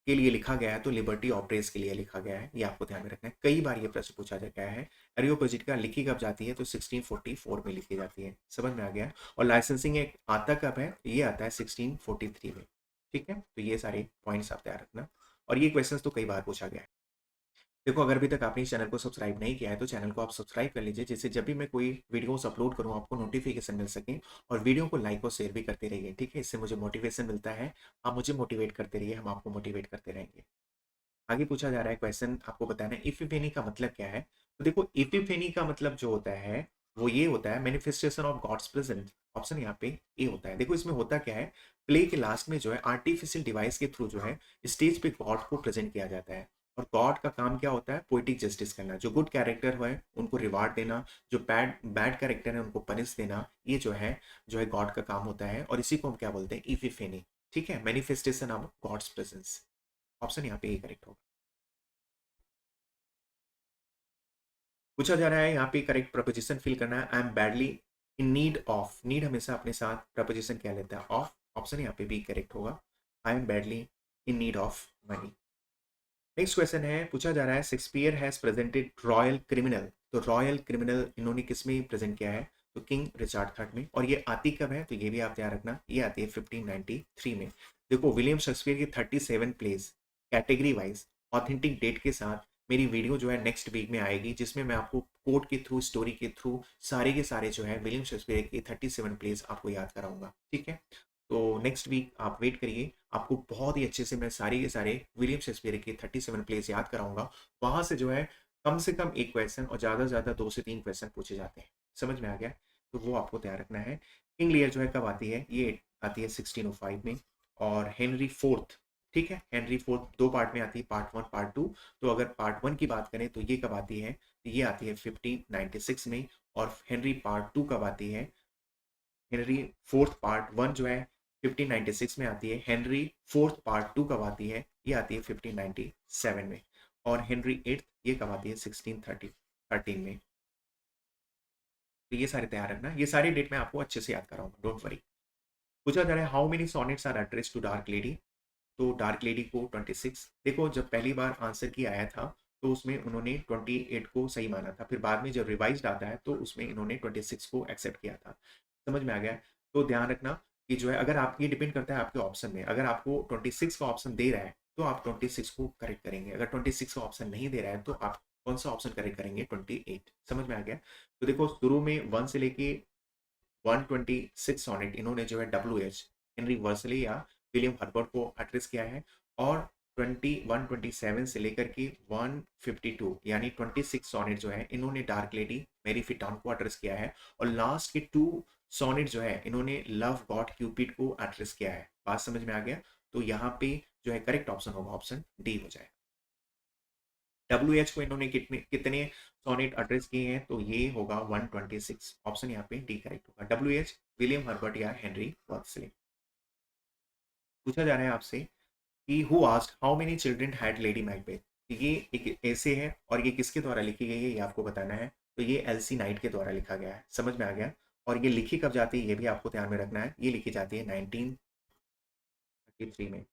के लिए लिखा गया है? तो लिबर्टी ऑफ प्रेस के लिए लिखा गया है, ये आपको ध्यान में रखना है। कई बार ये प्रश्न पूछा गया है। एरियोपेजिट का लिखी कब जाती है? तो 1644 में लिखी जाती है। समझ में आ गया? और लाइसेंसिंग एक आता कब है? ये आता है 1643 में। ठीक है। तो ये सारे पॉइंट्स आप तैयार रखना, और ये क्वेश्चन तो कई बार पूछा गया है। देखो, अगर अभी तक आपने इस चैनल को सब्सक्राइब नहीं किया है तो चैनल को आप सब्सक्राइब कर लीजिए, जिससे जब भी मैं कोई वीडियोस अपलोड करूँ आपको नोटिफिकेशन मिल सके। और वीडियो को लाइक और शेयर भी करते रहिए, ठीक है? इससे मुझे मोटिवेशन मिलता है। आप मुझे मोटिवेट करते रहिए, हम आपको मोटिवेट करते रहेंगे। आगे पूछा जा रहा है क्वेश्चन, आपको बताना है इपिफेनी का मतलब क्या है। तो देखो, इपिफेनी का मतलब जो होता है वो ये होता है, manifestation of God's presence. Option यहाँ पे ए होता है। देखो, इसमें होता क्या है, प्ले के लास्ट में जो है आर्टिफिशियल डिवाइस के थ्रू जो है स्टेज पे गॉड को प्रेजेंट किया जाता है। और गॉड का काम क्या होता है, पोइटिक जस्टिस करना। जो गुड कैरेक्टर है उनको रिवार्ड देना, जो बैड बैड कैरेक्टर है उनको पनिश देना। ये जो है गॉड का काम होता है, और इसी को हम क्या बोलते हैं, इपिफेनी। ठीक है, manifestation of God's presence. Option यहाँ पे ए करेक्ट होगा। पूछा जा रहा है यहाँ पे करेक्ट प्रपोजिशन फिल करना है। I am badly in need of. Need हमेशा अपने साथ प्रपोजिशन क्या लेता है, ऑफ। ऑप्शन यहाँ पे बी करेक्ट होगा। I am badly in need of money. Next question है, पूछा जा रहा है Shakespeare has presented royal criminal. तो रॉयल क्रिमिनल इन्होंने किस में प्रेजेंट किया है, तो किंग रिचार्ड थर्ड में। और ये आती कब है, तो ये भी आप ध्यान रखना, ये आती है 1593 में। देखो, विलियम शेक्सपियर की 37 plays category wise authentic date के साथ मेरी वीडियो जो है नेक्स्ट वीक में आएगी, जिसमें मैं आपको कोड के थ्रू, स्टोरी के थ्रू सारे के सारे जो है विलियम शेक्सपियर की 37 प्लेस आपको याद कराऊंगा, ठीक है? तो नेक्स्ट वीक आप वेट करिए, आपको बहुत ही अच्छे से मैं सारे के सारे विलियम शेक्सपियर के 37 प्लेस याद कराऊंगा। वहां से जो है कम से कम एक क्वेश्चन और ज़्यादा से ज़्यादा 2 से 3 क्वेश्चन पूछे जाते हैं। समझ में आ गया? तो वो आपको तैयार रखना है। किंग लियर जो है कब आती है, ये आती है 1605 में। और हेनरी फोर्थ, ठीक है, हेनरी फोर्थ 2 पार्ट में आती है, पार्ट 1 पार्ट 2। तो अगर पार्ट 1 की बात करें तो ये कब आती है, तो ये आती है 1596 में। और हेनरी पार्ट 2 कब आती है, हेनरी फोर्थ पार्ट 1 जो है 1596 में आती है। हेनरी फोर्थ पार्ट 2 कब आती है, ये आती है 1597 में। और हेनरी एट्थ ये कब आती है, 1613 में। तो ये सारे तैयार रखना, ये सारी डेट मैं आपको अच्छे से याद कराऊंगा, डोंट वरी। पूछा जा रहा है how many sonnets are address to dark lady. तो डार्क लेडी को 26। देखो, जब पहली बार आंसर की आया था तो उसमें उन्होंने 28 को सही माना था, फिर बाद में जब रिवाइज आता है तो उसमें इन्होंने 26 को एक्सेप्ट किया था। समझ में आ गया? तो ध्यान रखना कि जो है, अगर आप, ये डिपेंड करता है आपके ऑप्शन में, अगर आपको 26 का ऑप्शन दे रहा है तो आप 26 को करेक्ट करेंगे। अगर 26 का ऑप्शन नहीं दे रहा है तो आप कौन सा ऑप्शन करेक्ट करेंगे, 28। समझ में आ गया? तो देखो, शुरू में 1 से लेके 126 सॉनेट इन्होंने जो है WH हेनरी वर्सली या विलियम हर्बर्ट को एड्रेस किया है। और 127 से लेकर के 152 यानी 26 सॉनेट जो है इन्होंने डार्क लेडी मेरी फिटान को एड्रेस किया है। और लास्ट के 2 सॉनेट जो है इन्होंने लव गॉड क्यूपिड को एड्रेस किया है। बात समझ में आ गया? तो यहाँ पे जो है करेक्ट ऑप्शन होगा ऑप्शन डी हो जाएगा। WH को इन्होंने कितने कितने सोनेट एड्रेस किए हैं, तो ये होगा 126। ऑप्शन यहाँ पे डी करेक्ट होगा, WH विलियम हर्बर्ट या हेनरी वर्सले। पूछा जा रहा है आपसे कि who asked how many children had lady Macbeth. ये एक ऐसे है और ये किसके द्वारा लिखी गई है ये आपको बताना है। तो ये एलसी नाइट के द्वारा लिखा गया है। समझ में आ गया? और ये लिखी कब जाती है ये भी आपको ध्यान में रखना है, ये लिखी जाती है 1933 में,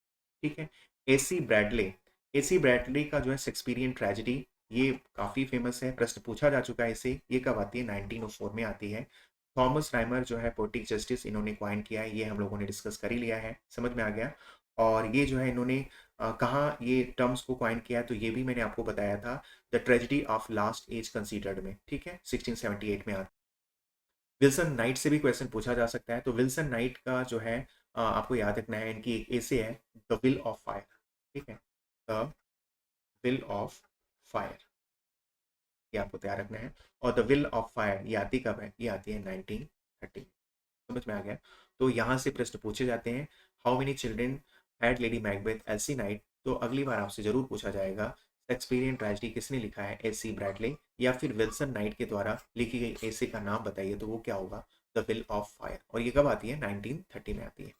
ठीक है। एसी ब्रैडले, एसी ब्रैडले का जो है शेक्सपियरियन ट्रेजेडी, ये काफ़ी फेमस है, प्रश्न पूछा जा चुका है इससे। ये कब आती है, 1904 में आती है। थॉमस राइमर जो है पोएटिक जस्टिस इन्होंने क्वाइन किया है, ये हम लोगों ने डिस्कस कर ही लिया है। समझ में आ गया? और ये जो है इन्होंने कहाँ ये टर्म्स को क्वाइन किया है, तो ये भी मैंने आपको बताया था, the tragedy of last age considered में, ठीक है, 1678 में आता है। विल्सन नाइट से भी क्वेश्चन पूछा जा सकता है। तो विल्सन नाइट का जो है आपको याद रखना है, इनकी एक ऐसे है, द विल ऑफ फायर, ठीक है, द विल ऑफ फायर, ये आपको तैयार रखना है। और द विल ऑफ फायर ये आती कब है, ये आती है 1930। समझ में आ गया? तो यहाँ से प्रश्न पूछे जाते हैं, how many children had lady Macbeth LC night. तो अगली बार आपसे जरूर पूछा जाएगा शेक्सपियरियन ट्रेजेडी किसने लिखा है, एसी ब्रैडले या फिर विल्सन नाइट के द्वारा लिखी गई एसे का नाम बताइए, तो वो क्या होगा, द विल ऑफ फायर। और ये कब आती है, 1930 में आती है।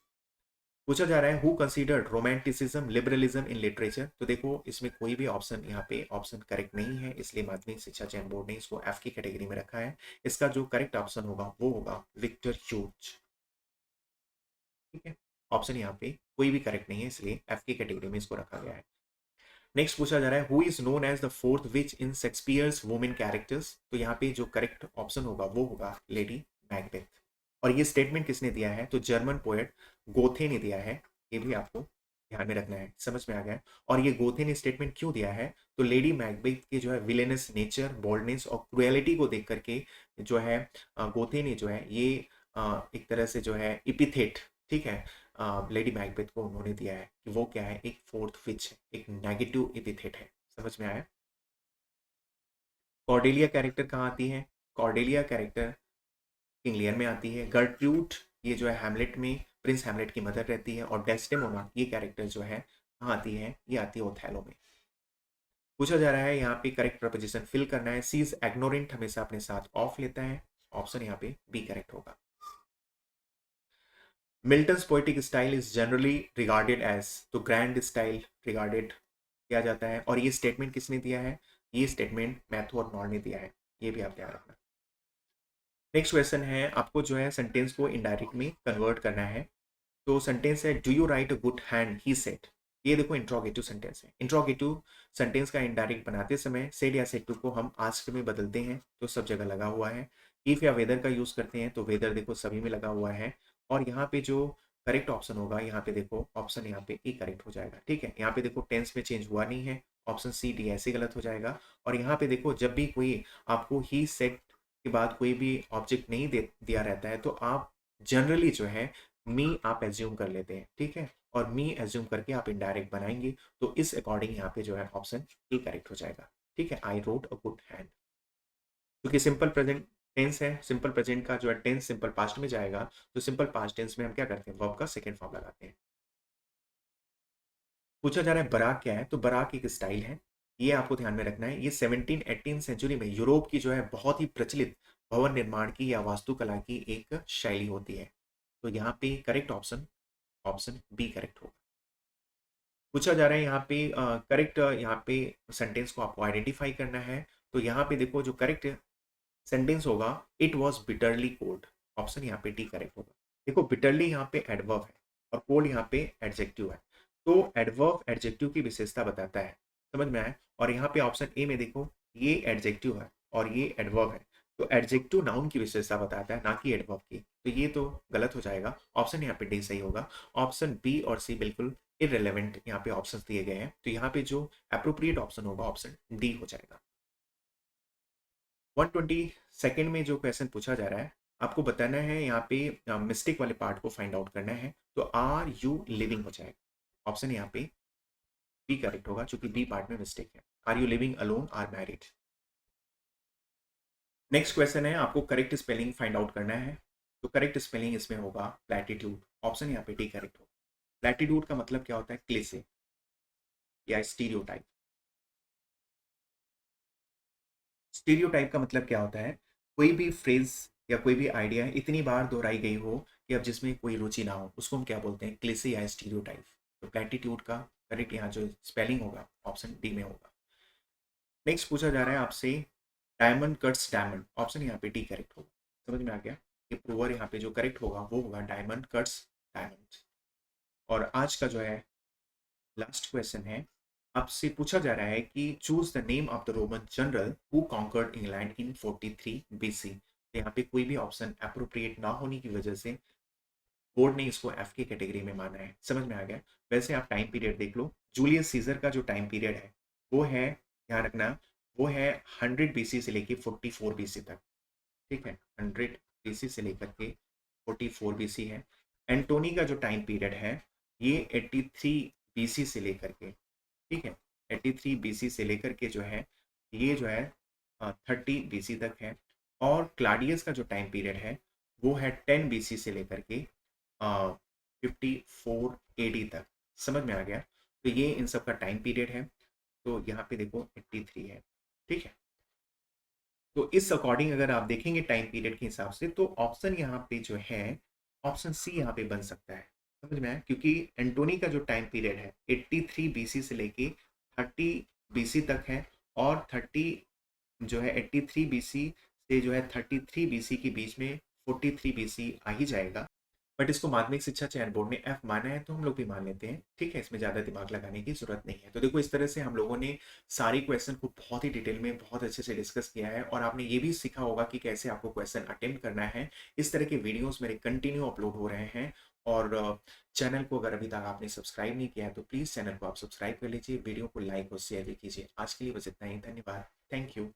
पूछा जा रहा है who considered romanticism liberalism in literature. तो देखो, इसमें कोई भी ऑप्शन यहाँ पे ऑप्शन करेक्ट नहीं है, इसलिए माध्यमिक शिक्षा चयन बोर्ड ने इसको एफ की कैटेगरी में रखा है। इसका जो करेक्ट ऑप्शन होगा वो होगा विक्टर ह्यूज, ठीक है। ऑप्शन यहाँ पे कोई भी करेक्ट नहीं है, इसलिए एफ की कैटेगरी में इसको रखा गया है। नेक्स्ट पूछा जा रहा है who is known as the fourth witch in Shakespeare's women characters. तो यहाँ पे जो करेक्ट ऑप्शन होगा वो होगा लेडी मैकबेथ। और ये स्टेटमेंट किसने दिया है, तो जर्मन पोएट गोथे ने दिया है, ये भी आपको ध्यान में रखना है, समझ में आ गया है। और ये गोथे ने स्टेटमेंट क्यों दिया है, तो लेडी मैकबेथ के जो है विलेनस नेचर, बोल्डनेस और क्रुएलिटी को देख करके जो है गोथे ने जो है ये एक तरह से जो है इपिथेट, ठीक है, लेडी मैकबेथ को उन्होंने दिया है कि वो क्या है, एक फोर्थ विच है, एक नेगेटिव एपिथेट है। समझ में आया। कॉर्डेलिया कैरेक्टर कहाँ आती है, कॉर्डेलिया कैरेक्टर किंग लियर में आती है। गर्ट्रूड ये जो है हैमलेट में प्रिंस हैमलेट की मदर रहती है। और डेस्डेमोना ये कैरेक्टर जो है कहाँ आती है, ये आती है ओथेलो में। पूछा जा रहा है यहाँ पे करेक्ट प्रपोजिशन फिल करना है। सी इज एग्नोरेंट हमेशा अपने साथ ऑफ लेता है, ऑप्शन यहाँ पे बी करेक्ट होगा। Milton's poetic style is generally regarded as, तो ग्रैंड स्टाइल रिगार्डेड किया जाता है। और ये स्टेटमेंट किसने दिया है, ये स्टेटमेंट मैथ्यू और नॉर ने दिया है, ये भी आप ध्यान रखना। नेक्स्ट क्वेश्चन है, आपको जो है सेंटेंस को इनडायरेक्ट में कन्वर्ट करना है। तो सेंटेंस है, do you right a good hand he said. ये देखो इंट्रोगेटिव सेंटेंस है। इंट्रोगेटिव सेंटेंस का इनडायरेक्ट बनाते समय सेड या सेड टू को हम आस्क में बदलते हैं, तो सब जगह लगा हुआ है। इफ या वेदर का यूज करते हैं तो वेदर देखो सभी में लगा हुआ है। और यहाँ पे जो करेक्ट ऑप्शन होगा, यहाँ पे देखो ऑप्शन यहाँ पे ए करेक्ट हो जाएगा, ठीक है। यहाँ पे देखो टेंस में चेंज हुआ नहीं है, ऑप्शन सी डी ऐसे गलत हो जाएगा। और यहाँ पे देखो जब भी कोई आपको ही सेड के बाद कोई भी ऑब्जेक्ट नहीं दिया रहता है, तो आप जनरली जो है मी आप एज्यूम कर लेते हैं, ठीक है। और मी एज्यूम करके आप इनडायरेक्ट बनाएंगे, तो इस अकॉर्डिंग यहाँ पे जो है ऑप्शन ए करेक्ट हो जाएगा, ठीक है। I wrote a good hand, क्योंकि सिंपल प्रेजेंट टेंस है, सिंपल प्रेजेंट का जो है टेंस सिंपल पास्ट में जाएगा, तो सिंपल पास्ट टेंस में हम क्या करते हैं, वर्ब का सेकेंड फॉर्म लगाते हैं। पूछा जा रहा है बराक क्या है, तो बराक एक स्टाइल है, ये आपको ध्यान में रखना है। ये 17-18 सेंचुरी में यूरोप की जो है बहुत ही प्रचलित भवन निर्माण की या वास्तुकला की एक शैली होती है। तो यहाँ पे correct option option B correct होगा। पूछा जा रहा है यहाँ पे करेक्ट यहाँ पे सेंटेंस को आपको आइडेंटिफाई करना है। तो यहाँ पे देखो जो करेक्ट सेंटेंस होगा, it was bitterly cold, option यहाँ पे डी करेक्ट होगा। देखो बिटरली यहाँ पे एडवर्ब है और कोल्ड यहाँ पे एडजेक्टिव है, तो एडवर्ब एडजेक्टिव की विशेषता बताता है, समझ में आया। और यहाँ पे ऑप्शन ए में देखो ये एडजेक्टिव है और ये एडवर्ब है, तो एडजेक्टिव नाउन की विशेषता बताता है, ना कि एडवर्ब की, तो ये तो गलत हो जाएगा। ऑप्शन यहाँ पे डी सही होगा। ऑप्शन बी और सी बिल्कुल इररिलेवेंट यहाँ पे ऑप्शन दिए गए हैं, तो यहाँ पे जो अप्रोप्रिएट ऑप्शन होगा ऑप्शन डी हो जाएगा। 122nd में जो क्वेश्चन पूछा जा रहा है, आपको बताना है यहाँ पे मिस्टेक वाले पार्ट को फाइंड आउट करना है, तो आर यू लिविंग हो जाएगा, ऑप्शन यहाँ पे बी करेक्ट होगा, क्योंकि बी पार्ट में मिस्टेक है। Are you living alone or married. Next question है, आपको करेक्ट स्पेलिंग फाइंड आउट करना है, तो करेक्ट स्पेलिंग इसमें होगा प्लेटिट्यूड, ऑप्शन यहाँ पे डी करेक्ट होगा। प्लेटिट्यूड का मतलब क्या होता है, क्लेसे या स्टीरियोटाइप। स्टीरियोटाइप का मतलब क्या होता है, कोई भी फ्रेज या कोई भी आइडिया इतनी बार दोहराई गई हो कि अब जिसमें कोई रुचि ना हो, उसको हम क्या बोलते हैं, क्लेसे या स्टीरियोटाइप। तो प्लेटिट्यूड का करेक्ट यहाँ जो स्पेलिंग होगा ऑप्शन डी में होगा। नेक्स्ट पूछा जा रहा है आपसे, डायमंड कट्स डायमंड, ऑप्शन यहाँ पे डी करेक्ट होगा। समझ में आ गया, ये प्रूवर यहाँ पे जो करेक्ट होगा वो होगा डायमंड कट्स डायमंड। और आज का जो है लास्ट क्वेश्चन है, आपसे पूछा जा रहा है कि choose the name of the Roman general who conquered England in 43 BC. तो यहाँ पे कोई भी ऑप्शन अप्रोप्रिएट ना होने की वजह से बोर्ड ने इसको एफ की कैटेगरी में माना है, समझ में आ गया। वैसे आप टाइम पीरियड देख लो, जूलियस सीजर का जो टाइम पीरियड है वो है, ध्यान रखना, वो है 100 बीसी से लेके 44 बीसी तक, ठीक है। 100 बीसी से लेकर के 44 बीसी है। एंटोनी का जो टाइम पीरियड है ये 83 बीसी से लेकर के, ठीक है, 83 बीसी से लेकर के जो है ये जो है 30 बीसी तक है। और क्लाडियस का जो टाइम पीरियड है वो है 10 बीसी से लेकर के 54 एडी तक, समझ में आ गया। तो ये इन सब का टाइम पीरियड है, तो यहाँ पे देखो 83 है, ठीक है। तो इस अकॉर्डिंग अगर आप देखेंगे टाइम पीरियड के हिसाब से, तो ऑप्शन यहाँ पे जो है ऑप्शन सी यहाँ पे बन सकता है, समझ में आया। क्योंकि एंटोनी का जो टाइम पीरियड है 83 बीसी से लेके 30 बीसी तक है, और 30 जो है 83 बीसी से जो है 33 बीसी के बीच में 43 बीसी आ ही जाएगा। बट इसको माध्यमिक शिक्षा चयन बोर्ड ने एफ माना है, तो हम लोग भी मान लेते हैं, ठीक है। इसमें ज़्यादा दिमाग लगाने की जरूरत नहीं है। तो देखो इस तरह से हम लोगों ने सारी क्वेश्चन को बहुत ही डिटेल में बहुत अच्छे से डिस्कस किया है, और आपने ये भी सीखा होगा कि कैसे आपको क्वेश्चन अटेम्प्ट करना है। इस तरह के वीडियोस मेरे कंटिन्यू अपलोड हो रहे हैं, और चैनल को अगर अभी तक आपने सब्सक्राइब नहीं किया है तो प्लीज़ चैनल को आप सब्सक्राइब कर लीजिए, वीडियो को लाइक और शेयर भी कीजिए। आज के लिए बस इतना ही, धन्यवाद। Thank you.